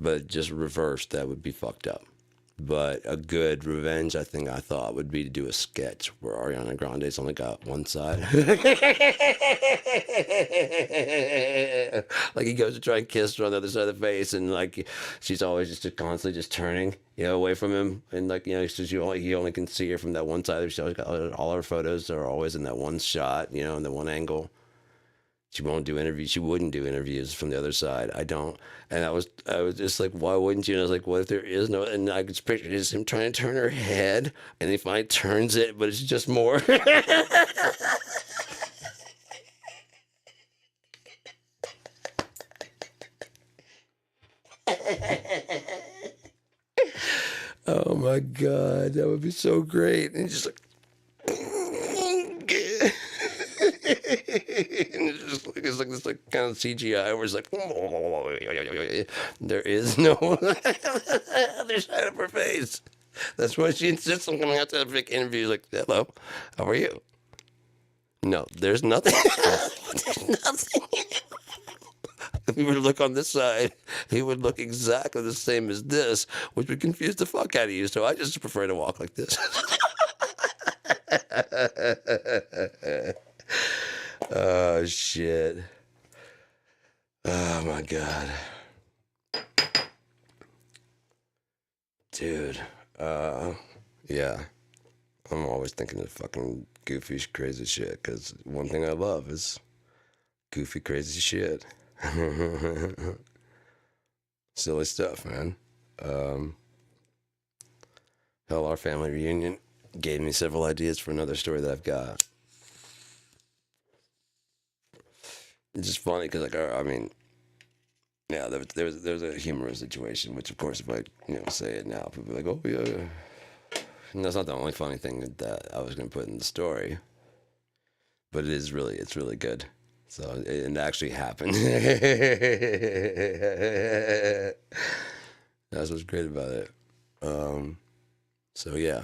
But just reverse, that would be fucked up. But a good revenge, I thought, would be to do a sketch where Ariana Grande's only got one side. Like he goes to try and kiss her on the other side of the face, and like she's always just constantly just turning, you know, away from him, and like, you know, he only can see her from that one side. She always got all her photos are always in that one shot, you know, in the one angle. She won't do interviews. She wouldn't do interviews from the other side. I don't. And I was just like, why wouldn't you? And I was like, what if there is no? And I could picture just him trying to turn her head, and he finally turns it, but it's just more. Oh my God, that would be so great. And he's just like, it's like this like kind of CGI where it's like, there is no other side of her face. That's why she insists on coming out to have big interviews like, hello, how are you? No, there's nothing. There's nothing. If we were to look on this side, he would look exactly the same as this, which would confuse the fuck out of you. So I just prefer to walk like this. Oh, shit. Oh, my God. Dude. Yeah. I'm always thinking of fucking goofy, crazy shit, because one thing I love is goofy, crazy shit. Silly stuff, man. Hell, our family reunion gave me several ideas for another story that I've got. It's just funny because, like, I mean, yeah, there was a humorous situation, which, of course, if I say it now, people be like, oh yeah. And that's not the only funny thing that I was going to put in the story, but it's really good. So it actually happened. That's what's great about it. So yeah.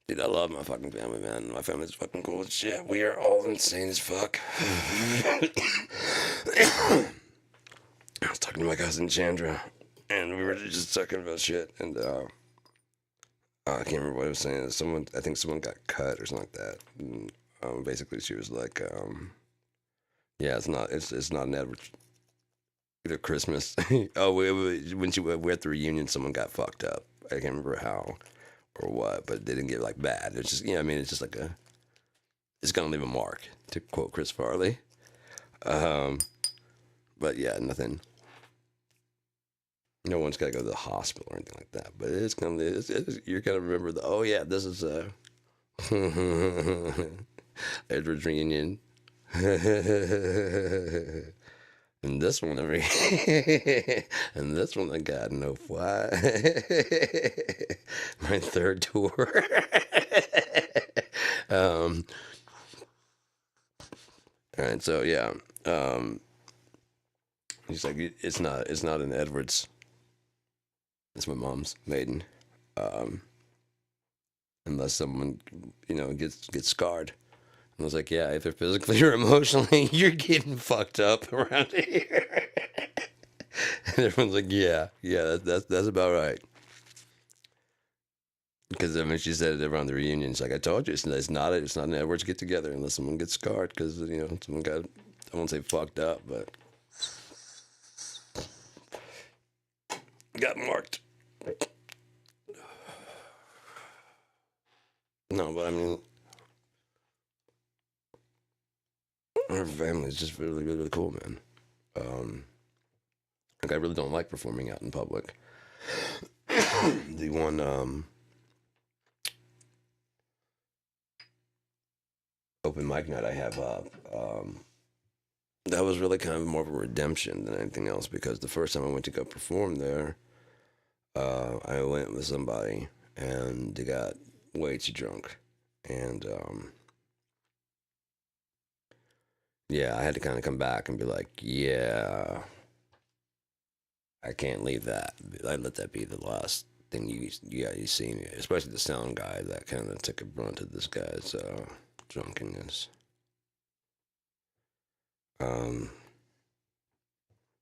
Dude, I love my fucking family, man. My family's fucking cool as shit. We are all insane as fuck. I was talking to my cousin Chandra, and we were just talking about shit, and I can't remember what I was saying. I think someone got cut or something like that. And, basically, she was like, yeah, it's not an average. Either Christmas. Oh, when we're at the reunion, someone got fucked up. I can't remember how or what, but they didn't get like bad. It's just, I mean, it's just like it's gonna leave a mark, to quote Chris Farley. But yeah, nothing. No one's got to go to the hospital or anything like that. But you're gonna remember oh yeah, this is Edward's reunion. And this one, and this one I got no fly. My third tour. All right, so yeah, he's like, it's not an Edwards. It's my mom's maiden. Unless someone, gets scarred. And I was like, yeah, either physically or emotionally, you're getting fucked up around here. And everyone's like, yeah, that's about right. Because I mean, she said it around the reunion. She's like, I told you, it's not an Edwards get together unless someone gets scarred. Because someone got, I won't say fucked up, but got marked. No, but I mean, our family is just really, really, really cool, man. Like, I really don't like performing out in public. The one, open mic night I have up, that was really kind of more of a redemption than anything else, because the first time I went to go perform there, I went with somebody and they got way too drunk. And, yeah, I had to kind of come back and be like, yeah, I can't leave that. I let that be the last thing you see me, especially the sound guy that kind of took a brunt of this guy's drunkenness.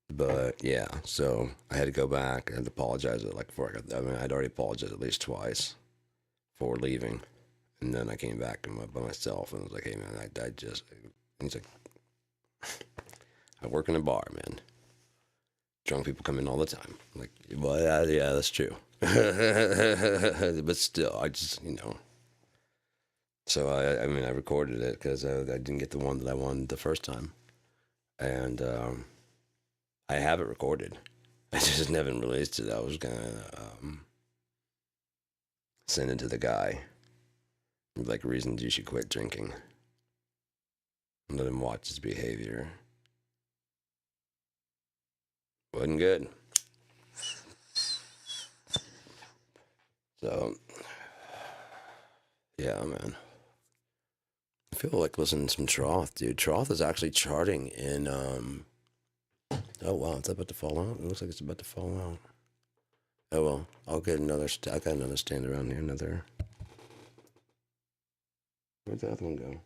But yeah, so I had to go back and apologize. I mean, I'd already apologized at least twice for leaving, and then I came back by myself and I was like, "Hey man, I just," and he's like, "I work in a bar, man. Drunk people come in all the time." I'm like, well, yeah, that's true. But still, I just, So I mean, I recorded it because I didn't get the one that I wanted the first time, and I have it recorded. I just never released it. I was gonna send it to the guy, like reasons you should quit drinking, and let him watch his behavior. Wasn't good. So, yeah, man. I feel like listening to some Troth, dude. Troth is actually charting in. Oh wow, it's about to fall out. It looks like it's about to fall out. Oh well, I'll get another. I got another stand around here. Another. Where'd the other one go?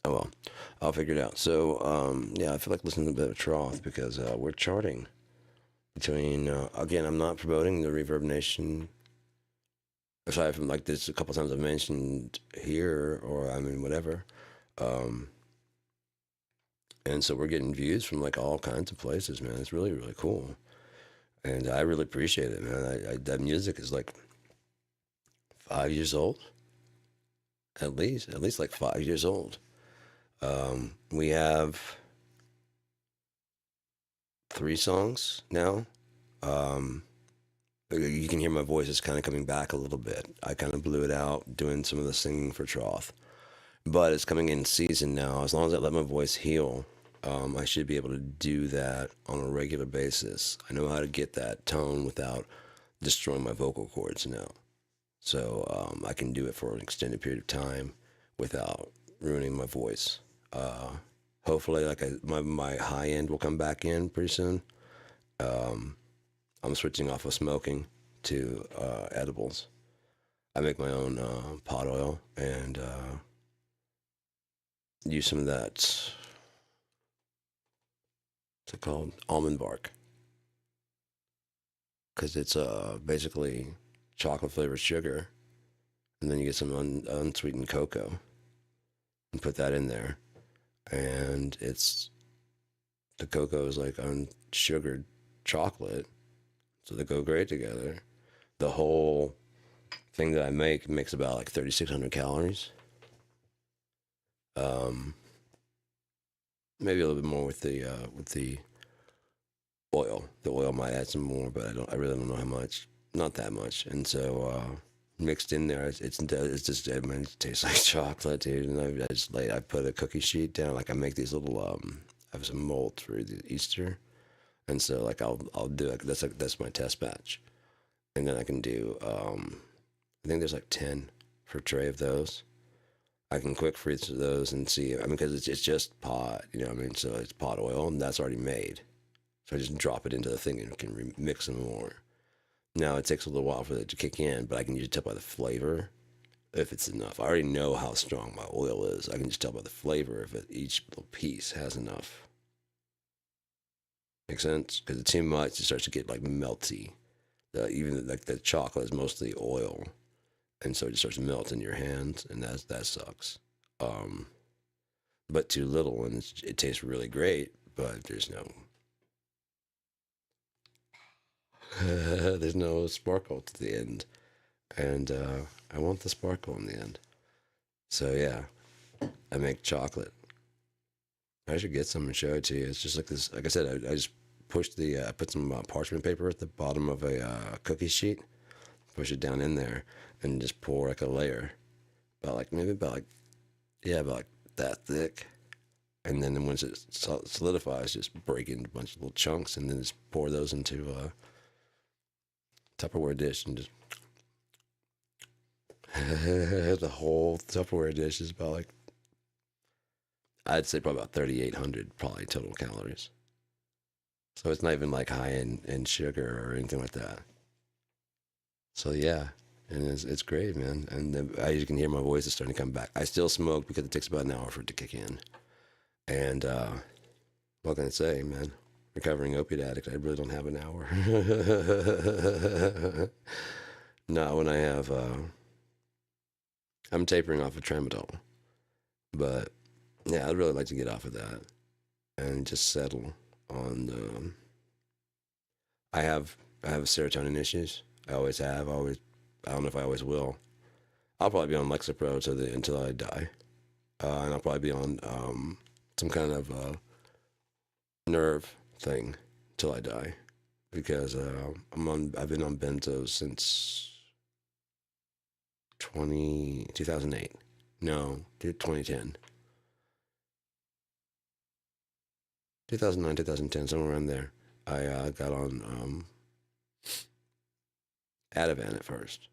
Oh well. I'll figure it out. So, yeah, I feel like listening to a bit of Troth because we're charting between. Again, I'm not promoting the Reverb Nation. Aside from like this, a couple times I've mentioned here, or I mean, whatever. Um, and so we're getting views from like all kinds of places, man. It's really, really cool. And I really appreciate it, man. That music is like 5 years old, at least like 5 years old. We have 3 songs now. Um, you can hear my voice is kind of coming back a little bit. I kind of blew it out doing some of the singing for Troth, but it's coming in season now. As long as I let my voice heal, I should be able to do that on a regular basis. I know how to get that tone without destroying my vocal cords now. So I can do it for an extended period of time without ruining my voice. Hopefully, like my high end will come back in pretty soon. I'm switching off of smoking to edibles. I make my own pot oil and use some of that. What's it called? Almond bark, because it's basically chocolate flavored sugar, and then you get some unsweetened cocoa and put that in there, and it's the cocoa is like unsugared chocolate, so they go great together. The whole thing that I make makes about like 3,600 calories. Um, Maybe a little bit more with the oil. The oil might add some more, but I really don't know how much. Not that much, and so mixed in there, it's just I mean, it tastes like chocolate, dude. And I put a cookie sheet down. Like I make these little I have some mold for the Easter, and so like I'll do it. That's my test batch, and then I can do I think there's like 10 for a tray of those. I can quick freeze those and see. I mean, because it's just pot, you know what I mean? So it's pot oil, and that's already made. So I just drop it into the thing and can mix them more. Now, it takes a little while for it to kick in, but I can usually tell by the flavor if it's enough. I already know how strong my oil is. I can just tell by the flavor if each little piece has enough. Make sense? Because it's too much, it starts to get like melty. Even like the chocolate is mostly oil, and so it just starts to melt in your hands, and that sucks. Um, but too little, and it tastes really great, but there's no sparkle to the end, and I want the sparkle in the end. So yeah, I make chocolate. I should get some and show it to you. It's just like this. Like I said, I just pushed I put some parchment paper at the bottom of a cookie sheet, push it down in there, and just pour like a layer, about like that thick. And then once it solidifies, just break it into a bunch of little chunks, and then just pour those into a Tupperware dish, and just the whole Tupperware dish is about like, I'd say probably about 3,800 probably total calories. So it's not even like high in sugar or anything like that. So yeah, and it's great, man. And as you can hear, my voice is starting to come back. I still smoke because it takes about an hour for it to kick in. And what can I say, man? Recovering opiate addict, I really don't have an hour. Not when I have. I'm tapering off of tramadol, but yeah, I'd really like to get off of that and just settle on. I have serotonin issues. I always have. I don't know if I always will. I'll probably be on Lexapro until I die, and I'll probably be on some kind of nerve thing till I die, because I've been on benzos since 2008. No, 2010. 2009, 2010, somewhere around there. I got on Ativan at first,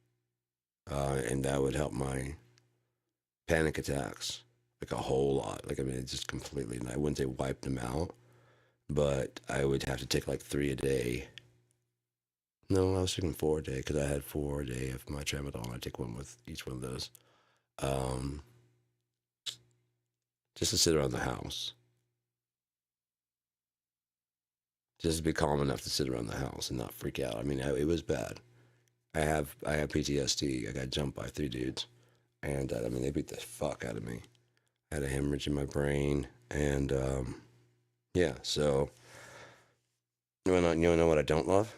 and that would help my panic attacks like a whole lot. Like I mean, it just completely. I wouldn't say wiped them out, but I would have to take like 3 a day. No, I was taking 4 a day because I had 4 a day of my tramadol. I take one with each one of those, um, just to sit around the house. Just to be calm enough to sit around the house and not freak out. I mean, it was bad. I have PTSD. I got jumped by 3 dudes, and I mean, they beat the fuck out of me. I had a hemorrhage in my brain, and yeah. So you wanna know what I don't love?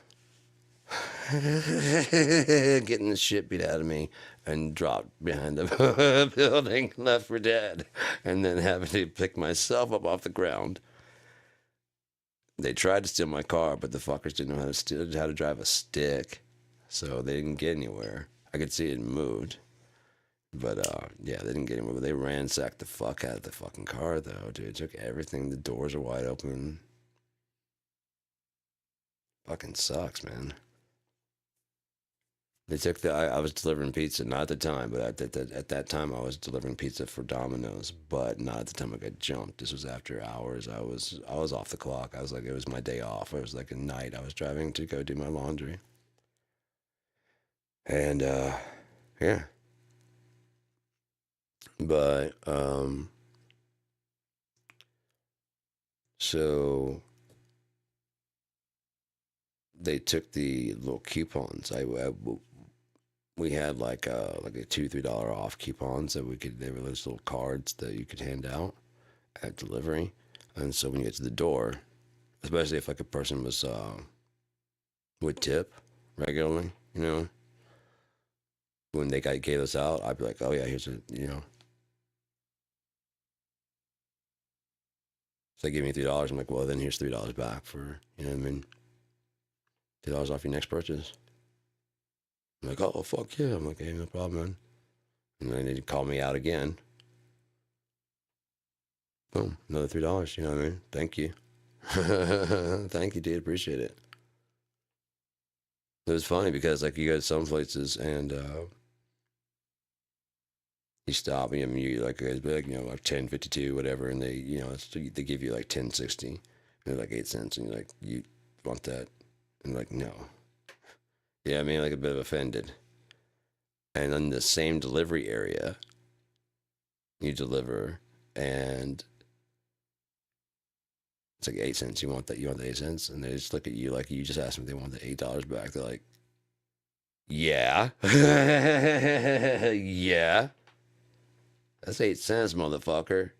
Getting the shit beat out of me and dropped behind the building, left for dead, and then having to pick myself up off the ground. They tried to steal my car, but the fuckers didn't know how to drive a stick, so they didn't get anywhere. I could see it moved, but yeah, they didn't get anywhere. They ransacked the fuck out of the fucking car, though, dude. It took everything. The doors are wide open. Fucking sucks, man. They took I was delivering pizza, not at the time, but at that time I was delivering pizza for Domino's, but not at the time I got jumped. This was after hours. I was off the clock. I was like, it was my day off. It was like a night. I was driving to go do my laundry. And yeah. But so they took the little coupons. We had like a $2-3 off coupons that we could. They were those little cards that you could hand out at delivery, and so when you get to the door, especially if like a person was would tip regularly, you know, when they gave us out, I'd be like, oh yeah, here's a So they give me $3. I'm like, well then here's $3 back for what I mean, $3 off your next purchase. I'm like, oh fuck yeah. I'm like, hey, no problem, man. And then they call me out again. Boom, another $3. You know what I mean? Thank you. Thank you, dude. Appreciate it. It was funny because like you go to some places and you stop and you like guys be like, like 10.52, whatever, and they they give you like 10.60, and like 8 cents, and you're like, you want that? And like, no. Yeah, I mean, like a bit of offended. And in the same delivery area, you deliver, and it's like 8 cents. You want that? You want the 8 cents? And they just look at you like you just asked them if they want the $8 back. They're like, yeah, yeah, that's 8 cents, motherfucker.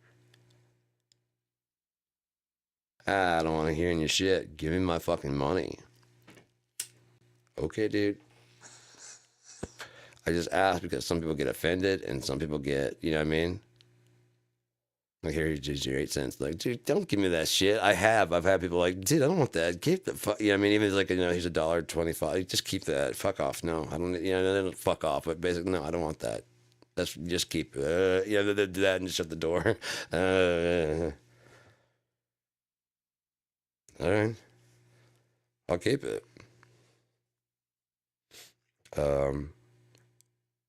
I don't want to hear your shit. Give me my fucking money. Okay, dude. I just asked because some people get offended and some people get, you know what I mean? Like, here's your 8 cents. Like, dude, don't give me that shit. I've had people like, dude, I don't want that. Keep the fuck. You know what I mean? Even if it's like, here's $1.25. Just keep that. Fuck off. No, I don't. Fuck off. But basically, no, I don't want that. That's just keep. They do that and just shut the door. All right, I'll keep it.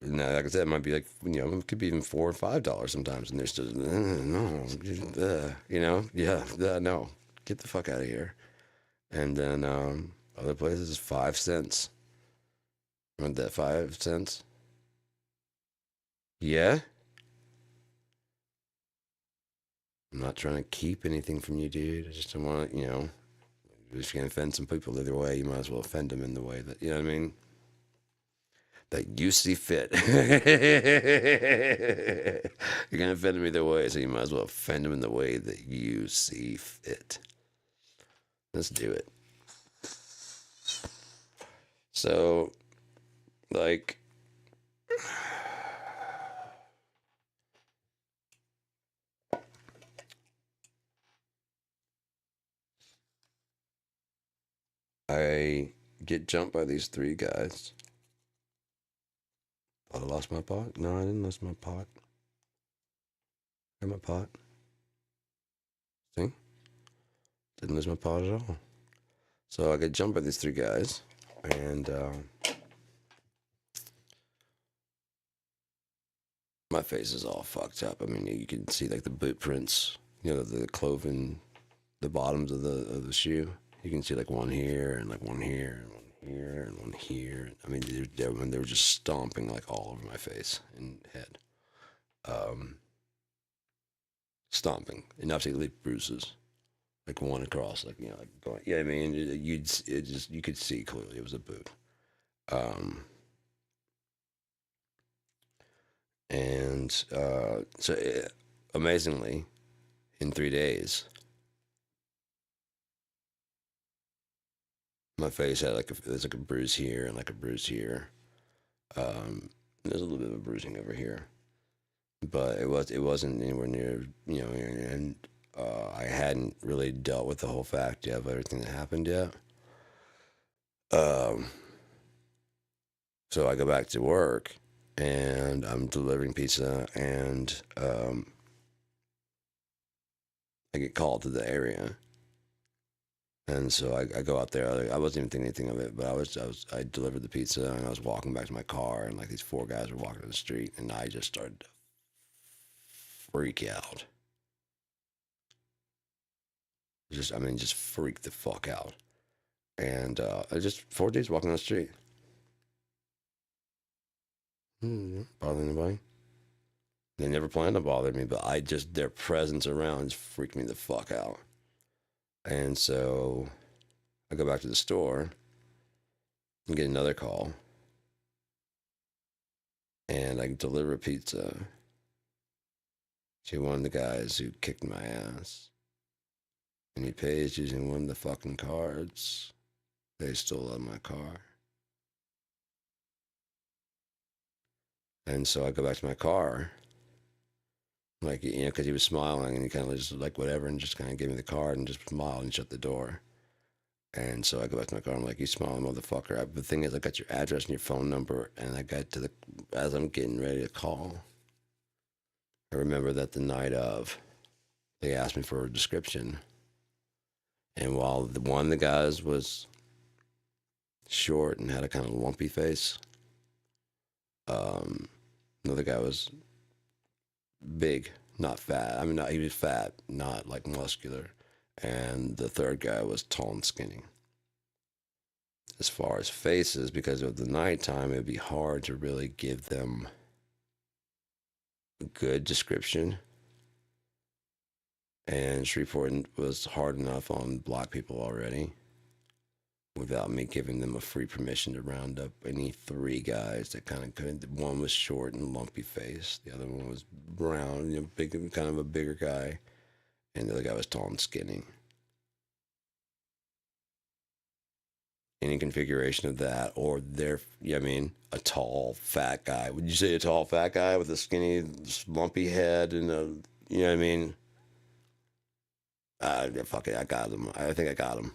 Now, like I said, it might be like it could be even $4 or $5 sometimes, and they're still no, no, get the fuck out of here. And then other places is 5 cents. Want that 5 cents? Yeah. I'm not trying to keep anything from you, dude. I just don't want to, if you can offend some people either way, you might as well offend them in the way that, you know what I mean? That you see fit. You're going to offend them either way, so you might as well offend them in the way that you see fit. Let's do it. So, like, I get jumped by these 3 guys. Thought I lost my pot? No, I didn't lose my pot. I got my pot. See? Didn't lose my pot at all. So I get jumped by these 3 guys, and my face is all fucked up. I mean, you can see like the boot prints, the cloven, the bottoms of the shoe. You can see like one here and like one here and one here and one here. I mean, they were just stomping like all over my face and head. stomping, enough to leave bruises, like one across, like like going. Yeah, I mean, you could see clearly it was a boot. Um, and amazingly, in 3 days, my face had there's like a bruise here and like a bruise here. There's a little bit of a bruising over here, but it wasn't anywhere near and I hadn't really dealt with the whole fact yet of everything that happened yet. Um, so I go back to work and I'm delivering pizza and I get called to the area. And so I go out there. I wasn't even thinking anything of it, but I delivered the pizza and I was walking back to my car and like these four guys were walking down the street and I just started to freak out. Just freak the fuck out. And I just 4 days walking down the street. Bother anybody? They never planned to bother me, but their presence around just freaked me the fuck out. And so I go back to the store and get another call. And I deliver a pizza to one of the guys who kicked my ass. And he pays using one of the fucking cards they stole out of my car. And so I go back to my car, like, because he was smiling and he kind of just like whatever and just kind of gave me the card and just smiled and shut the door. And so I go back to my car. I'm like, you smiling motherfucker. The thing is, I got your address and your phone number, and I got as I'm getting ready to call, I remember that the night of, they asked me for a description. And while one of the guys was short and had a kind of lumpy face, another guy was big, not fat. He was fat, not like muscular. And the third guy was tall and skinny. As far as faces, because of the nighttime, it'd be hard to really give them a good description. And Shreveport was hard enough on black people already without me giving them a free permission to round up any three guys that kind of couldn't. One was short and lumpy face. The other one was brown, big, kind of a bigger guy. And the other guy was tall and skinny. Any configuration of that, or a tall, fat guy. Would you say a tall, fat guy with a skinny, lumpy head and a, you know what I mean? Fuck it, I got him. I think I got him.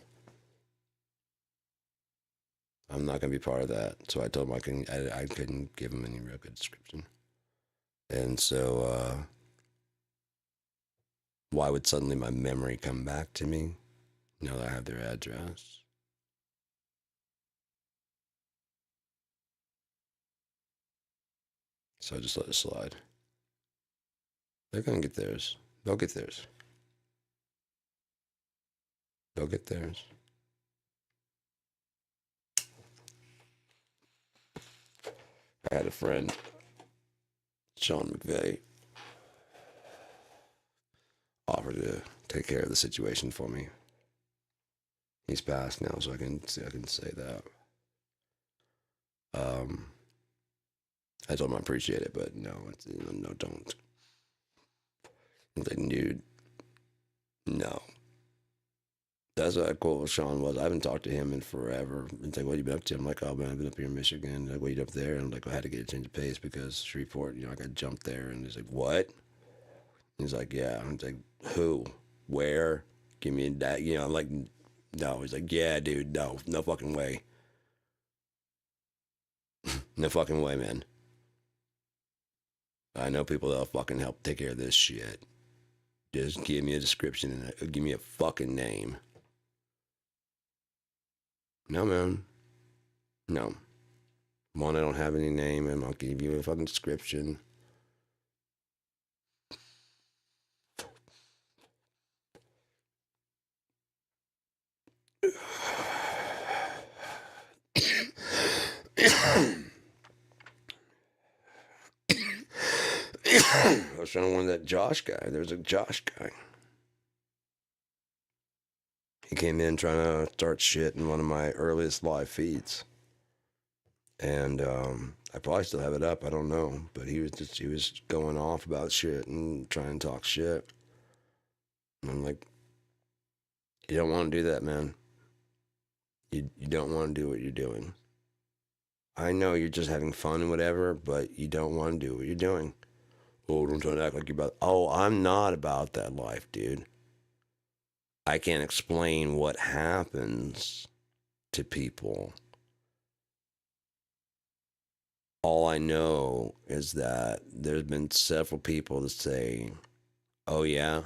I'm not gonna be part of that. So I told him I couldn't give him any real good description. And so, why would suddenly my memory come back to me now that I have their address? So I just let it slide. They're gonna get theirs. They'll get theirs. They'll get theirs. I had a friend, Sean McVeigh, offer to take care of the situation for me. He's passed now, so I can say that. I told him I appreciate it, but no, no, don't. He's like, dude, no. That's what cool with Sean was. I haven't talked to him in forever. It's like, what you been up to? I'm like, oh man, I've been up here in Michigan. Like, what you up there? And I'm like, I had to get a change of pace because Shreveport, I got jumped there. And he's like, what? He's like, yeah. I'm like, who? Where? Give me that. I'm like, no. He's like, yeah, dude, no fucking way. No fucking way, man. I know people that'll fucking help take care of this shit. Just give me a description and give me a fucking name. No, man. No. One, I don't have any name, and I'll give you a fucking description. I was trying to warn that Josh guy. There's a Josh guy. He came in trying to start shit in one of my earliest live feeds. And I probably still have it up. I don't know. But he was going off about shit and trying to talk shit. And I'm like, you don't want to do that, man. You don't want to do what you're doing. I know you're just having fun and whatever, but you don't want to do what you're doing. Oh, don't try to act like you're about. Oh, I'm not about that life, dude. I can't explain what happens to people. All I know is that there's been several people that say, oh, yeah,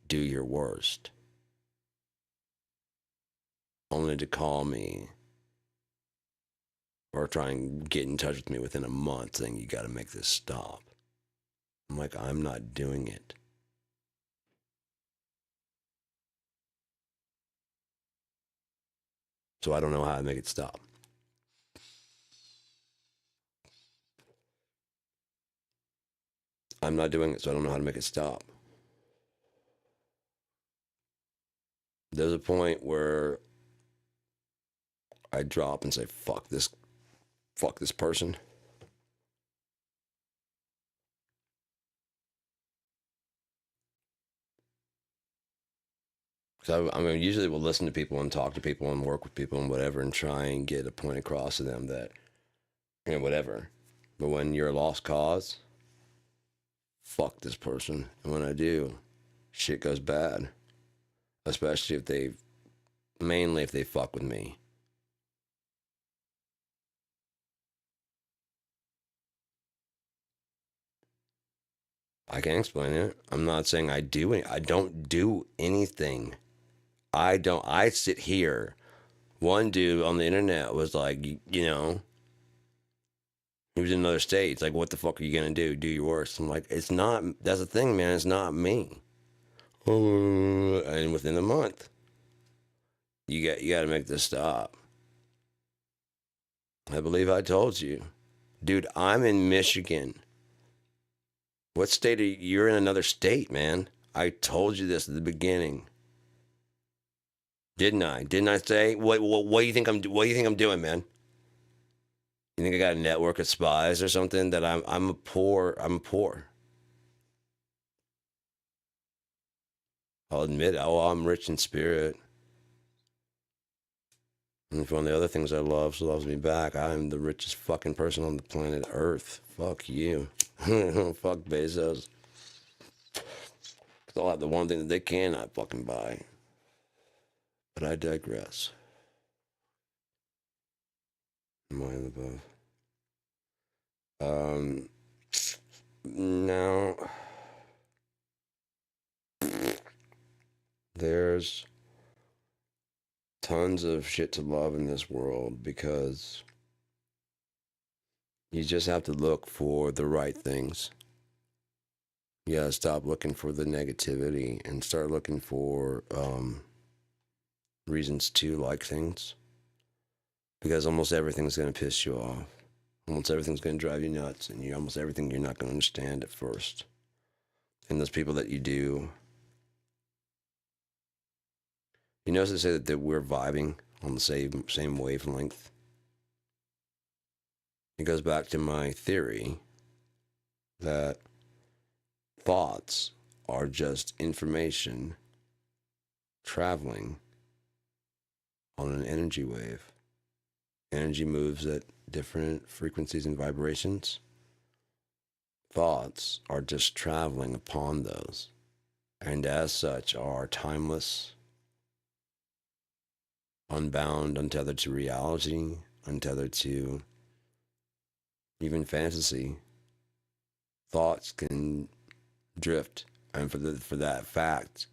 do your worst. Only to call me or try and get in touch with me within a month saying, you got to make this stop. I'm like, I'm not doing it. So I don't know how to make it stop. I'm not doing it, so I don't know how to make it stop. There's a point where I drop and say, fuck this person. So I mean, usually we'll listen to people and talk to people and work with people and whatever and try and get a point across to them that, you know, whatever. But when you're a lost cause, fuck this person. And when I do, shit goes bad. Especially mainly if they fuck with me. I can't explain it. I'm not saying I do it. I don't do anything. I sit here. One dude on the internet was like, you know, he was in another state. It's like, what the fuck are you gonna do? Do your worst. I'm like, it's not. That's the thing, man. It's not me. And within a month, you got to make this stop. I believe I told you, dude. I'm in Michigan. What state are you? You're in another state, man. I told you this at the beginning, didn't I? Didn't I say what do you think I'm doing, man? You think I got a network of spies or something? That I'm poor. I'll admit, oh, I'm rich in spirit. And one of the other things I love, so loves me back. I'm the richest fucking person on the planet Earth. Fuck you. Fuck Bezos. They'll have the one thing that they cannot fucking buy. But I digress. Mind above. Now, there's tons of shit to love in this world because you just have to look for the right things. You gotta stop looking for the negativity and start looking for reasons to like things. Because almost everything's gonna piss you off. Almost everything's gonna drive you nuts, and almost everything you're not gonna understand at first. And those people that you do, you notice they say that we're vibing on the same wavelength. It goes back to my theory that thoughts are just information traveling on an energy wave. Energy moves at different frequencies and vibrations. Thoughts are just traveling upon those, and as such are timeless, unbound, untethered to reality, untethered to even fantasy. Thoughts can drift, and for that fact,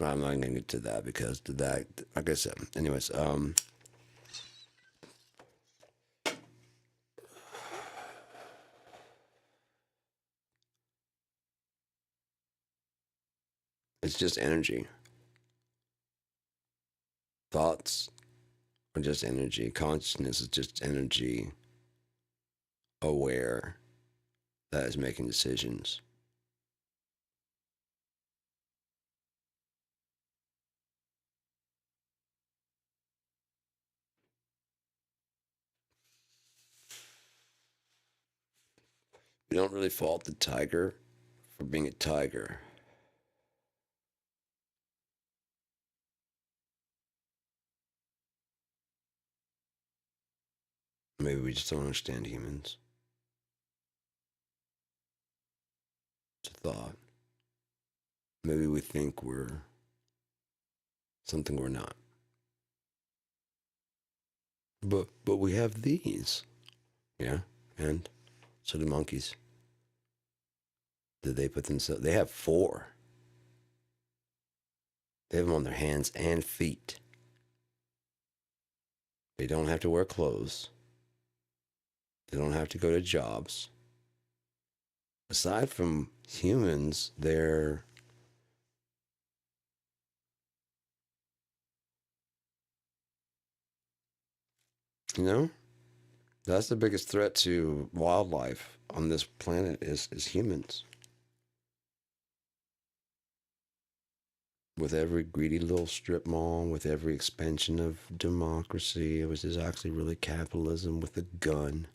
I'm not gonna get to that because to that, like I said, anyways, it's just energy. Thoughts are just energy. Consciousness is just energy aware. that is making decisions. We don't really fault the tiger for being a tiger. Maybe we just don't understand humans. It's a thought. Maybe we think we're something we're not. But we have these. Yeah. And so do monkeys. Did they put themselves? They have 4. They have them on their hands and feet. They don't have to wear clothes. They don't have to go to jobs. Aside from humans, they're that's the biggest threat to wildlife on this planet is humans. With every greedy little strip mall, with every expansion of democracy, which is actually really capitalism with a gun.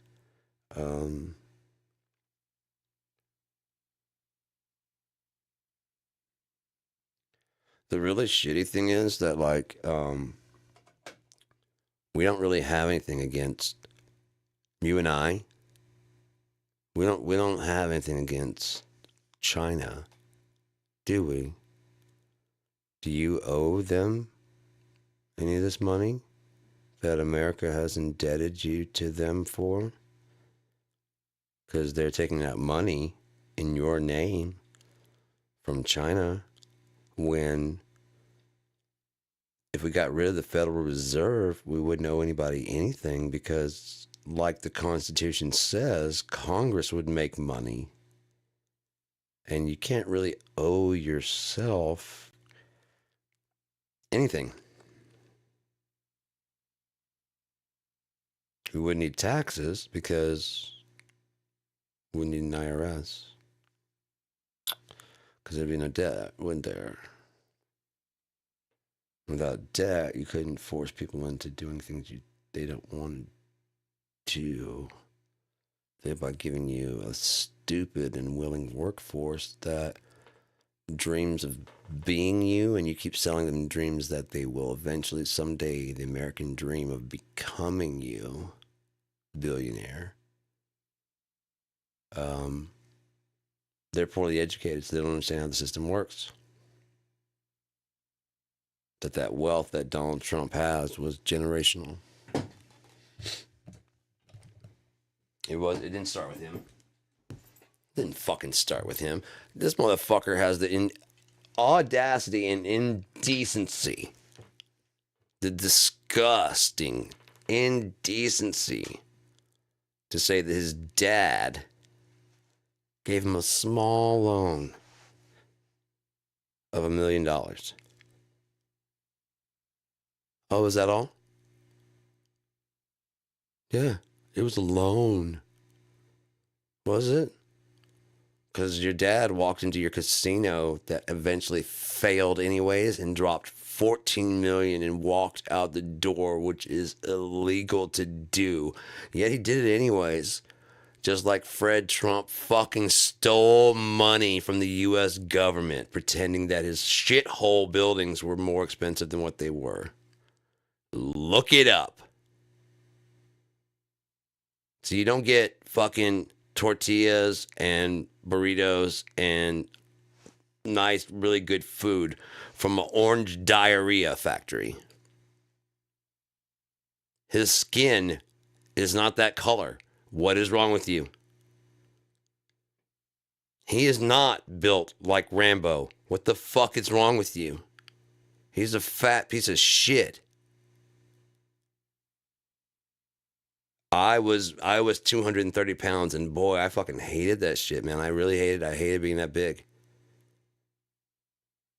The really shitty thing is that, like, we don't really have anything against you and I. We don't have anything against China, do we? Do you owe them any of this money that America has indebted you to them for? Because they're taking that money in your name from China when if we got rid of the Federal Reserve, we wouldn't owe anybody anything because, like the Constitution says, Congress would make money. And you can't really owe yourself anything. We wouldn't need taxes because we wouldn't need an IRS. Because there'd be no debt, wouldn't there? Without debt, you couldn't force people into doing things they don't want to do, thereby giving you a stupid and willing workforce that dreams of being you, and you keep selling them dreams that they will eventually someday, the American dream of becoming you, billionaire. They're poorly educated, so they don't understand how the system works. That wealth that Donald Trump has was generational. It didn't start with him. It didn't fucking start with him. This motherfucker has the audacity and indecency, the disgusting indecency to say that his dad gave him a small loan of $1 million. Oh, is that all? Yeah, it was a loan. Was it? Because your dad walked into your casino that eventually failed anyways and dropped 14 million and walked out the door, which is illegal to do. Yet he did it anyways. Just like Fred Trump fucking stole money from the U.S. government, pretending that his shithole buildings were more expensive than what they were. Look it up. So you don't get fucking tortillas and burritos and nice, really good food from an orange diarrhea factory. His skin is not that color. What is wrong with you? He is not built like Rambo. What the fuck is wrong with you? He's a fat piece of shit. I was 230 pounds, and boy, I fucking hated that shit, man. I really hated it. I hated being that big.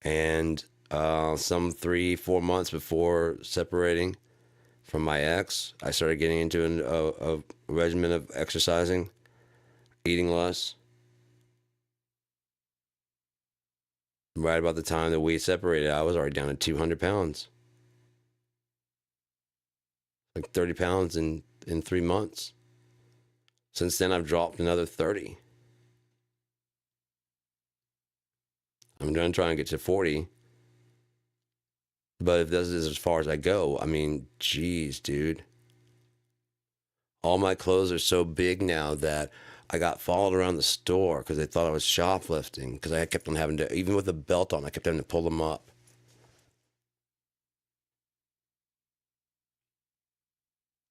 And some 3-4 months before separating from my ex, I started getting into a regimen of exercising, eating less, right about the time that we separated, I was already down to 200 pounds. Like 30 pounds in 3 months. Since then, I've dropped another 30. I'm going to try and get to 40. But if this is as far as I go, I mean, geez, dude. All my clothes are so big now that I got followed around the store because they thought I was shoplifting. Because I kept on having to, even with a belt on, I kept having to pull them up.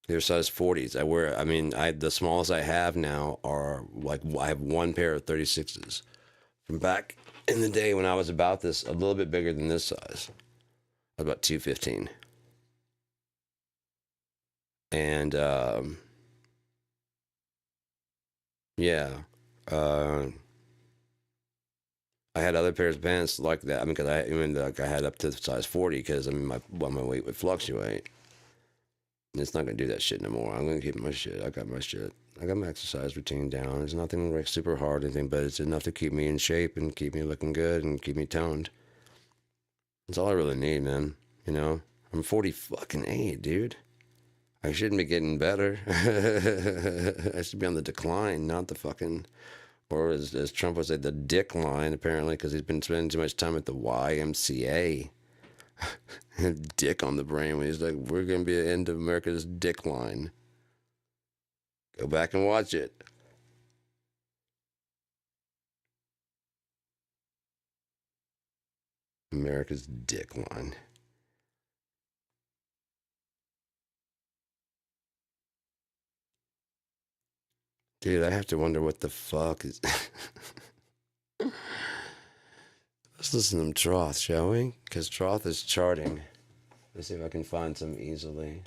They're size 40s. The smallest I have now are like, I have one pair of 36s. From back in the day when I was about this, a little bit bigger than this size. I was about 215. And, yeah. I had other pairs of pants like that. I mean, because I had up to size 40 because my weight would fluctuate. And it's not gonna do that shit no more. I'm gonna keep my shit. I got my shit. I got my exercise routine down. It's nothing like super hard or anything, but it's enough to keep me in shape and keep me looking good and keep me toned. That's all I really need, man. You know, I'm 40 fucking 8, dude. I shouldn't be getting better. I should be on the decline, not the fucking, or as Trump would say, the dick line, apparently, because he's been spending too much time at the YMCA. Dick on the brain when he's like, we're going to be at the end of America's dick line. Go back and watch it. America's dick line. Dude, I have to wonder what the fuck is. Let's listen to some Troth, shall we? Because Troth is charting. Let's see if I can find some easily.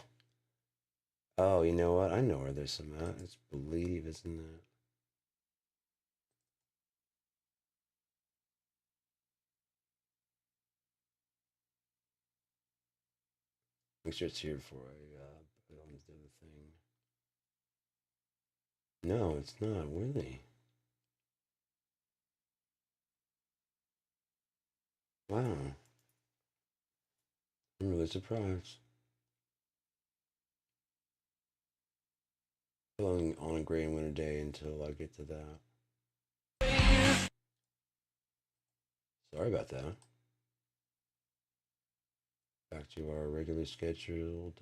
Oh, you know what? I know where there's some at. It's Believe, isn't it? Make sure it's here before I put on the other thing. No, it's not, really. Wow. I'm really surprised. Feeling on a gray and winter day until I get to that. Sorry about that. Back to our regularly scheduled.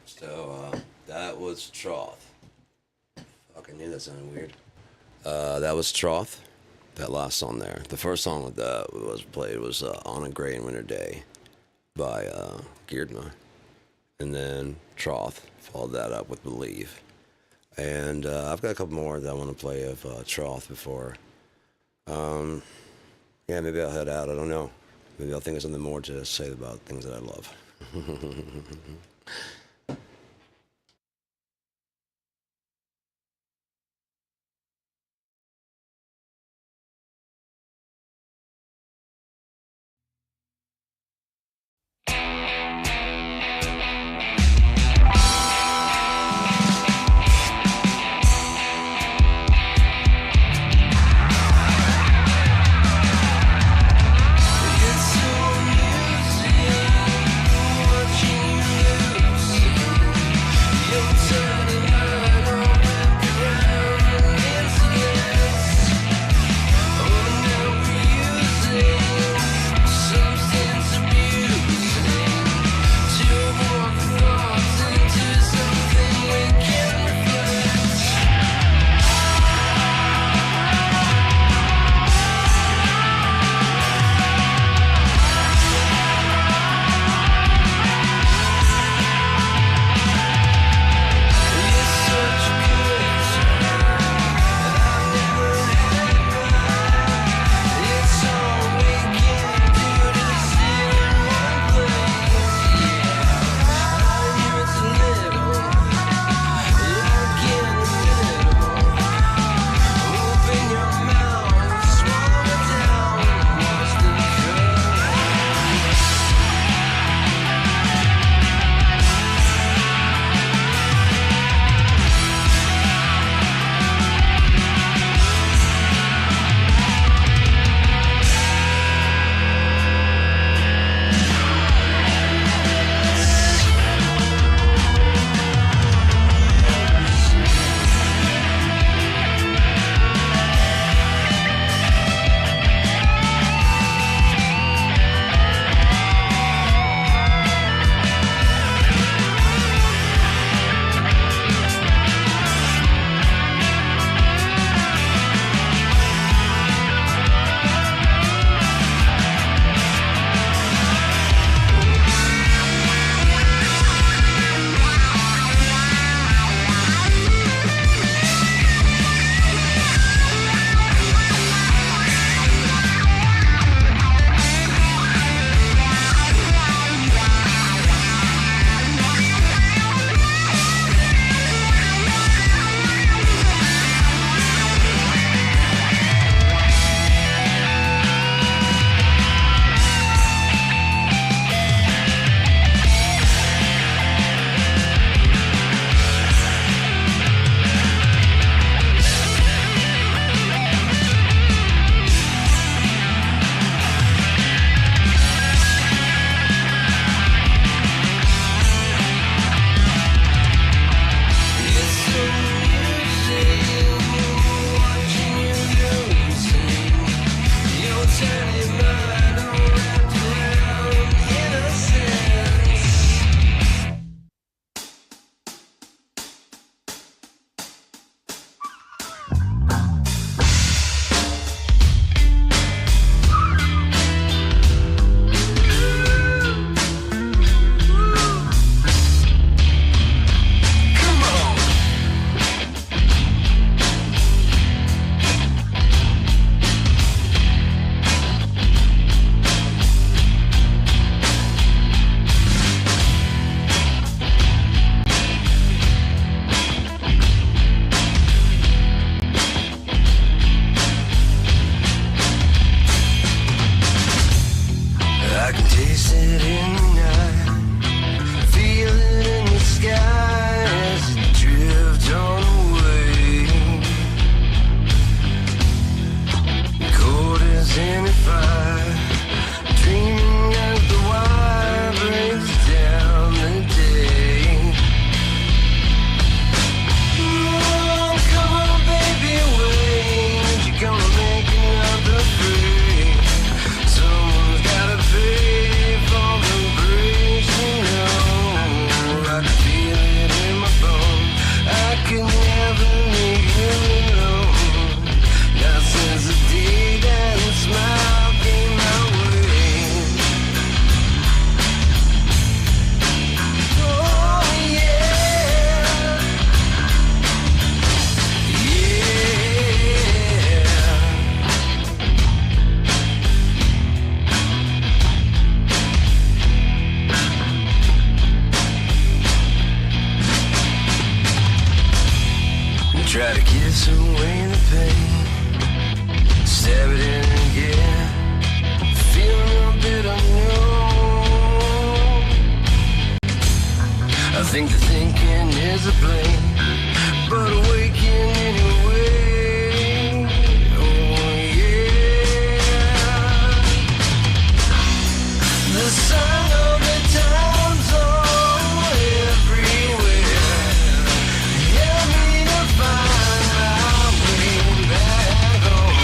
So that was Troth. Fuck, I knew that sounded weird. That was Troth. That last song there. The first song that was played was "On a Gray and Winter Day" by Geardma, and then Troth followed that up with "Believe." And I've got a couple more that I want to play of Troth before. Yeah, maybe I'll head out. I don't know. Maybe I'll think of something more to say about things that I love. It's so amusing watching you lose. away the pain. Stab it in again. Feeling a bit unknown. I think the thinking is a blame, but awaken anyway. Oh yeah. The sign of the times are everywhere. Help me to find my way back home.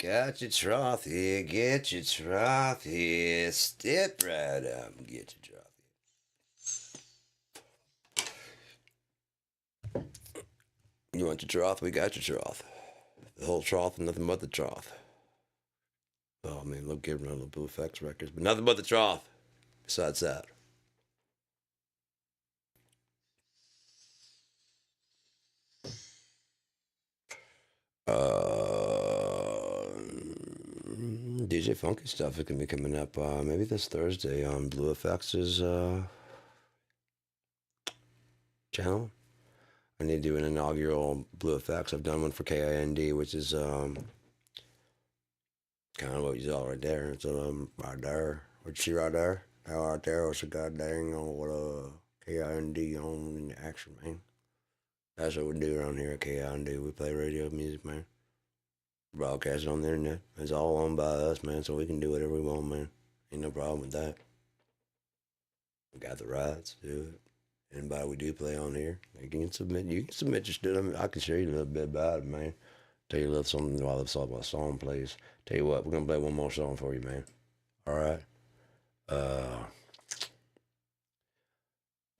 Got your trough here, get your trough here. Step right up and get your trough here. You want your trough? We got your trough. The whole trough and nothing but the trough. Oh man, look, getting around the Blue Effects records, but nothing but the trough. Besides that. DJ Funky stuff is gonna be coming up maybe this Thursday on Blue Effects' channel. I need to do an inaugural Blue Effects. I've done one for KIND, which is kind of what you saw right there. It's right there. What you see right there? That right there was a goddamn what KIND on in the action, man. That's what we do around here at KIND. We play radio music, man. Broadcast it on the internet. It's all owned by us, man, so we can do whatever we want, man. Ain't no problem with that. We got the rights to do it. Anybody we do play on here, you can submit your stuff. I mean, I can show you a little bit about it, man. Tell you a little something while the song plays. Tell you what, we're gonna play one more song for you, man. All right.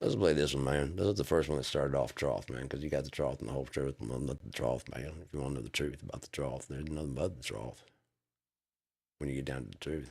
Let's play this one, man. This is the first one that started off trough, man, because you got the trough and the whole truth, and nothing but the trough, man. If you want to know the truth about the trough, there's nothing but the trough when you get down to the truth.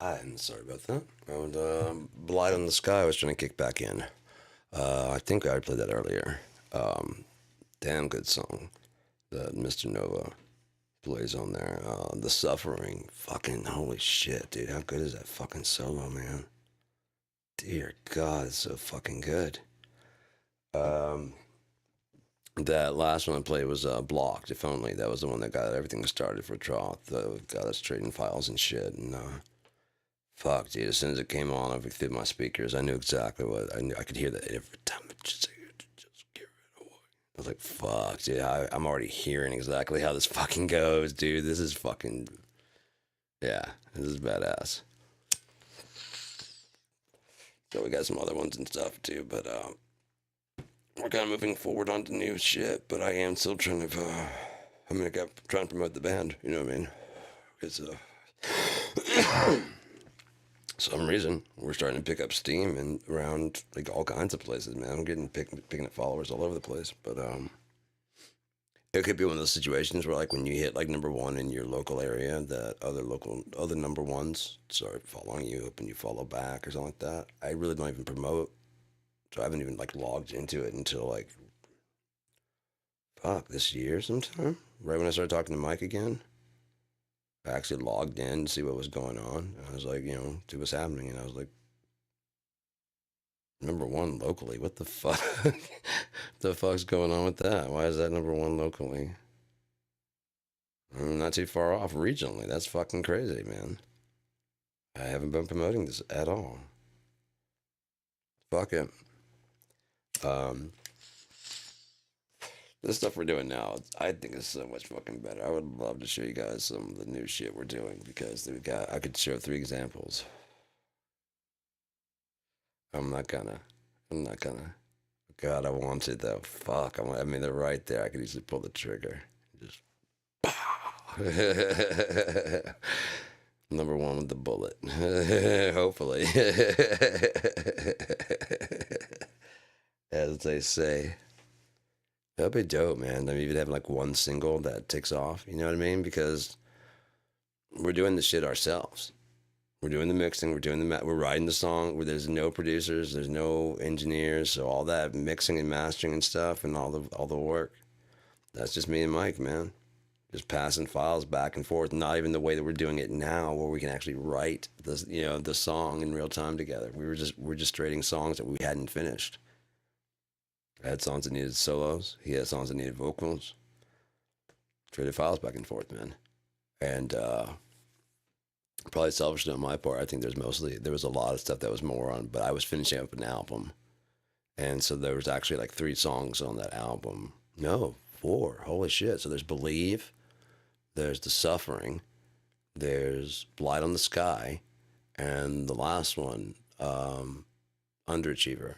I'm sorry about that. And Blight on the Sky I was trying to kick back in. I think I played that earlier. Damn good song that Mr. Nova plays on there. The Suffering. Fucking holy shit, dude. How good is that fucking solo, man? Dear God, it's so fucking good. That last one I played was Blocked, If Only. That was the one that got everything started for Troth. Got us trading files and shit. And fuck, dude, as soon as it came on through my speakers, I knew exactly what I knew. I could hear that every time. It just give it away. I was like, fuck, dude, I'm already hearing exactly how this fucking goes, dude. This is fucking, yeah, this is badass. So we got some other ones and stuff too, but we're kind of moving forward on to new shit. But I am still trying to, I got trying to promote the band. You know what I mean? It's some reason we're starting to pick up steam and around like all kinds of places, man. I'm getting picking up followers all over the place, but it could be one of those situations where like when you hit like #1 in your local area, that other #1s start following you up and you follow back or something like that. I really don't even promote, so I haven't even like logged into it until like fuck this year sometime. Right when I started talking to Mike again. I actually logged in to see what was going on. I was like, see what's happening. And I was like, #1 locally. What the fuck? The fuck's going on with that? Why is that #1 locally? I'm not too far off regionally. That's fucking crazy, man. I haven't been promoting this at all. Fuck it. The stuff we're doing now, I think is so much fucking better. I would love to show you guys some of the new shit we're doing because I could show 3 examples. I'm not gonna. God, I want it though. Fuck. I mean, they're right there. I could easily pull the trigger. Just. #1 with the bullet. Hopefully. As they say. That'd be dope, man. I mean, even having like one single that takes off. You know what I mean? Because we're doing the shit ourselves. We're doing the mixing, we're writing the song where there's no producers, there's no engineers, so all that mixing and mastering and stuff and all the work. That's just me and Mike, man. Just passing files back and forth, not even the way that we're doing it now where we can actually write the song in real time together. We're just trading songs that we hadn't finished. I had songs that needed solos, he had songs that needed vocals. Traded files back and forth, man. And probably selfish on my part. I think there was a lot of stuff that was more on, but I was finishing up an album. And so there was actually like 3 songs on that album. No, 4. Holy shit. So there's Believe, there's The Suffering, there's Blight on the Sky, and the last one, Underachiever.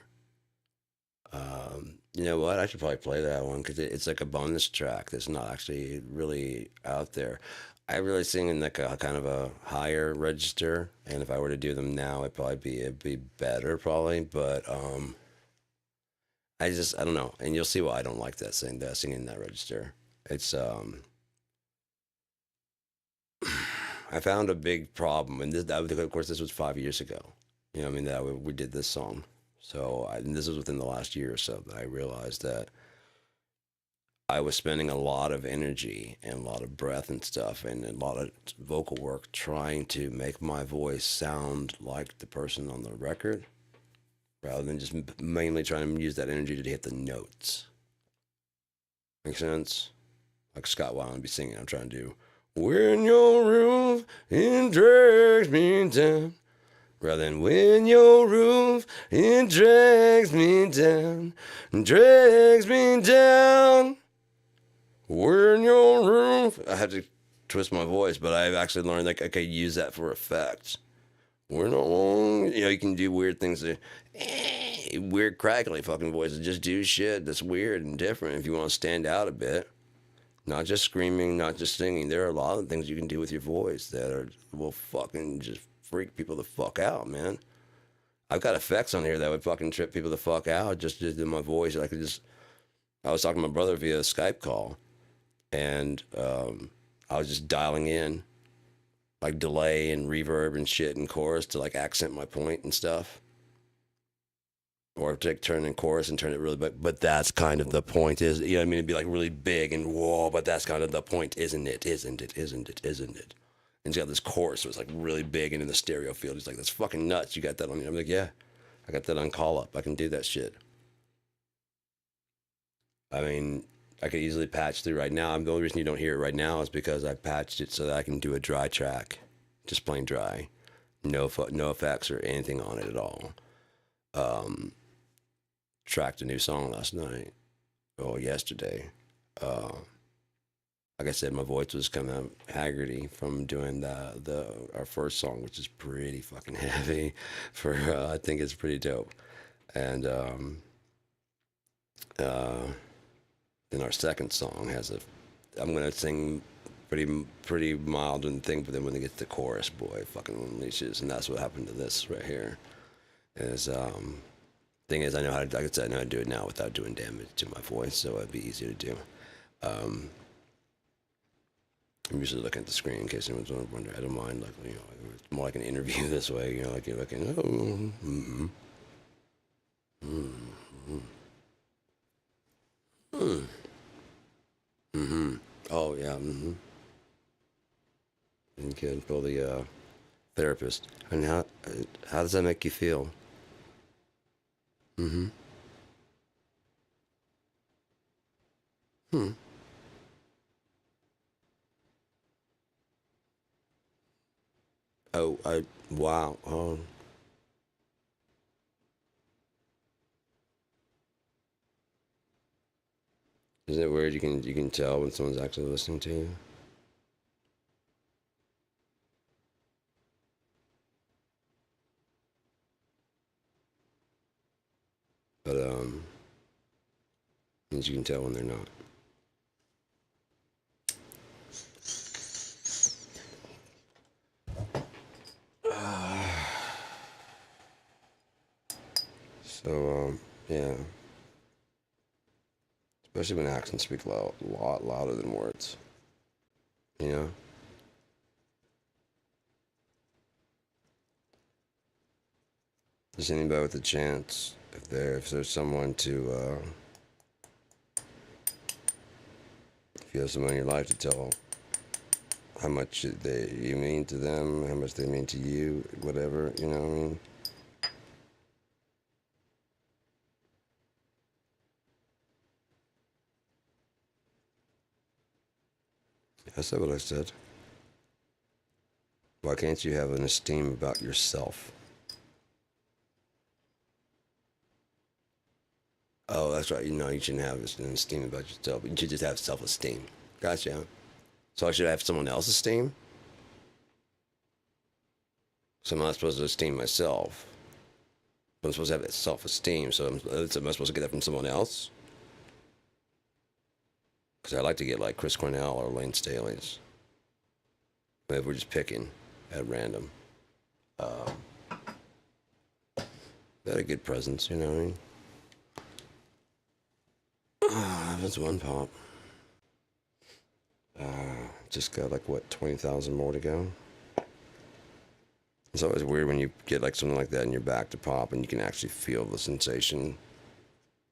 You know what? I should probably play that one because it's like a bonus track that's not actually really out there. I really sing in like a kind of a higher register, and if I were to do them now, it'd be better probably. But I don't know, and you'll see why I don't like singing in that register. It's I found a big problem, and of course this was 5 years ago. You know what I mean, that we did this song. So and this was within the last year or so that I realized that I was spending a lot of energy and a lot of breath and stuff and a lot of vocal work trying to make my voice sound like the person on the record rather than just mainly trying to use that energy to hit the notes. Make sense? Like Scott Weiland would be singing, I'm trying to do, when your roof it drags me down. Rather than when your roof it drags me down, drags me down. When your roof, I had to twist my voice, but I've actually learned like I could use that for effects. We're not long, you can do weird things, weird crackly fucking voices. Just do shit that's weird and different if you want to stand out a bit. Not just screaming, not just singing. There are a lot of things you can do with your voice that will fucking just freak people the fuck out, man. I've got effects on here that would fucking trip people the fuck out just in my voice. I was talking to my brother via a Skype call, and I was just dialing in like delay and reverb and shit in chorus to like accent my point and stuff. Or to turn in chorus and turn it really big. But that's kind of the point, is, you know what I mean? It'd be like really big and whoa, but that's kind of the point, isn't it? Isn't it? Isn't it? Isn't it? And he's got this chorus, so it's like really big and in the stereo field. He's like, that's fucking nuts. You got that on me? I'm like, yeah, I got that on call up. I can do that shit. I mean, I could easily patch through right now. The only reason you don't hear it right now is because I patched it so that I can do a dry track, just plain dry, no effects or anything on it at all. Tracked a new song last night, or yesterday. Like I said, my voice was kind of haggardy from doing our first song, which is pretty fucking heavy. I think it's pretty dope. And then our second song I'm gonna sing pretty mild and thing, but then when they get to the chorus, boy, it fucking unleashes, and that's what happened to this right here. Is thing is, I know how to do it now without doing damage to my voice, so it'd be easier to do. I'm usually looking at the screen in case anyone's wondering. I don't mind, like, you know, it's more like an interview this way, you know, like you're looking, oh yeah, And you can pull the therapist. And how does that make you feel? Oh, wow. Oh. Isn't it weird? You can tell when someone's actually listening to you. But means you can tell when they're not. So yeah. Especially when accents speak a lot louder than words. You know? Does anybody with a chance, if there's someone to, if you have someone in your life to tell how much you mean to them, how much they mean to you, whatever, you know what I mean? I said what I said. Why can't you have an esteem about yourself? Oh, that's right. You know, you shouldn't have an esteem about yourself. You should just have self-esteem. Gotcha. So I should have someone else's esteem? So I'm not supposed to esteem myself. I'm supposed to have self-esteem. So am I supposed to get that from someone else? Because I like to get like Chris Cornell or Lane Staley's. If we're just picking at random. They had a good presence, you know what I mean? That's one pop. Just got like, what, 20,000 more to go? It's always weird when you get like something like that in your back to pop and you can actually feel the sensation.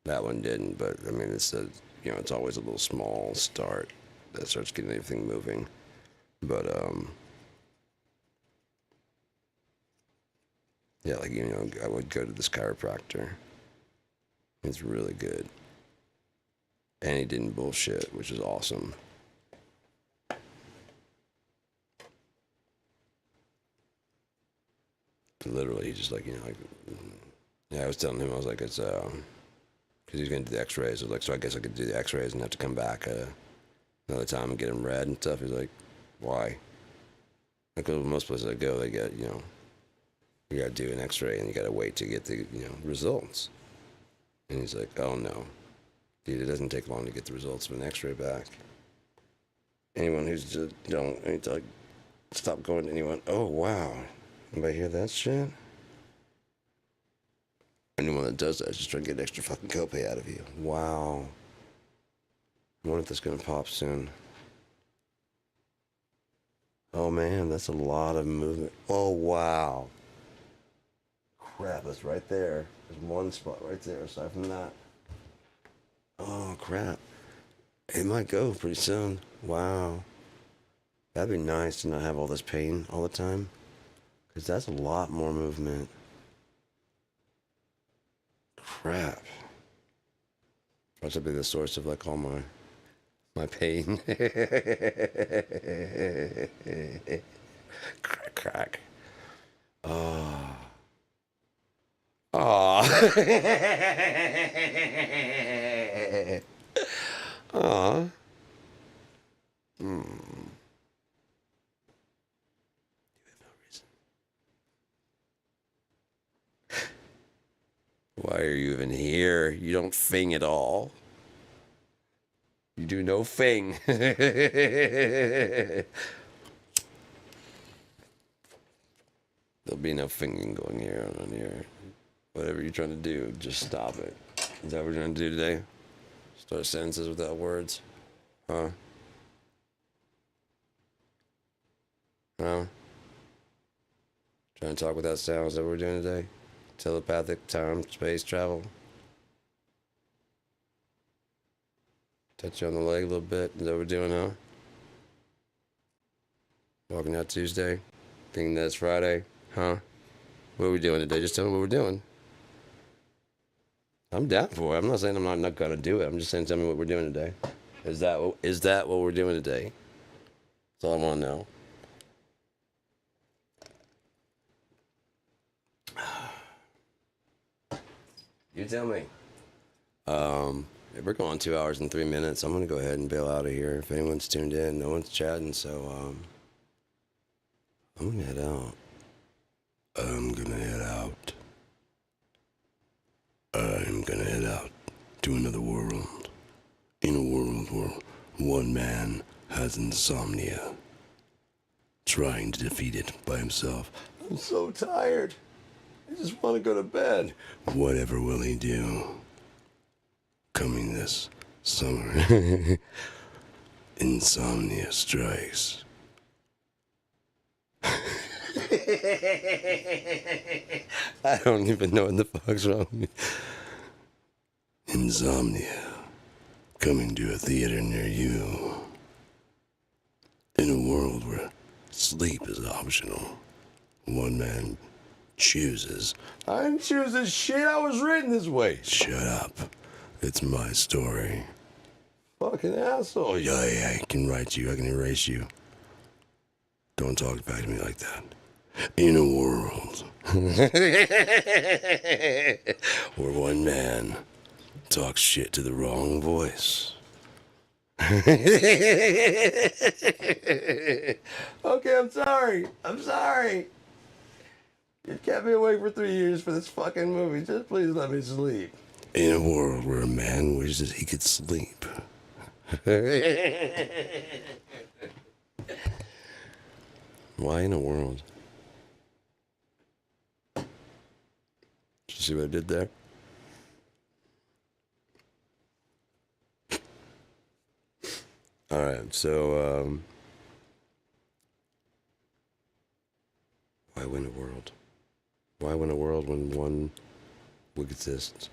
That one didn't, but I mean, it's it's always a little small start that starts getting everything moving. But yeah, like, you know, I would go to this chiropractor. He's really good. And he didn't bullshit, which is awesome. Literally, he just like, you know, like, yeah, I was telling him, I was like, it's, because he's going to do the x-rays. I was like, so I guess I could do the x-rays and have to come back another time and get them read and stuff. He's like, why? Like, most places I go, they get, you know, you got to do an x-ray and you got to wait to get the, you know, results. And he's like, oh no, dude, it doesn't take long to get the results of an x-ray back. Anyone who's just, need to, like, stop going to anyone. Oh, wow. Anybody hear that shit? Anyone that does that is just trying to get an extra fucking copay out of you. Wow. I wonder if that's gonna pop soon. Oh man, that's a lot of movement. Oh wow. Crap, that's right there. There's one spot right there aside from that. Oh crap. It might go pretty soon. Wow. That'd be nice to not have all this pain all the time. Because that's a lot more movement. Crap. That should be the source of like all my pain. Crack, crack. Oh. Oh. Aw. Hmm. You have no reason. Why are you even here? You don't fing at all. You do no fing. There'll be no finging going here on here. Whatever you're trying to do, just stop it. Is that what we're trying to do today? Start sentences without words? Huh? Huh? Trying to talk without sound? Is that what we're doing today? Telepathic time, space travel? Touch you on the leg a little bit. Is that what we're doing, huh? Walking out Tuesday? Thinking that it's Friday? Huh? What are we doing today? Just tell me what we're doing. I'm down for it. I'm not saying I'm not gonna do it. I'm just saying tell me what we're doing today. Is that what we're doing today? That's all I want to know. You tell me. We're going 2 hours and 3 minutes. I'm gonna go ahead and bail out of here. If anyone's tuned in, no one's chatting, so I'm gonna head out. I'm gonna head out to another world. In a world where one man has insomnia, trying to defeat it by himself. I'm so tired. I just want to go to bed. Whatever will he do? Coming this summer, insomnia strikes. I don't even know what the fuck's wrong with me. Insomnia coming to a theater near you. In a world where sleep is optional, one man chooses. I didn't choose this shit. I was written this way. Shut up. It's my story. Fucking asshole. Yeah, I can write you. I can erase you. Don't talk back to me like that. In a world where one man talks shit to the wrong voice. Okay, I'm sorry. You kept me awake for 3 years for this fucking movie. Just please let me sleep. In a world where a man wishes he could sleep. Why in a world? Did you see what I did there? Alright, so, why win a world? Why win a world when one exists?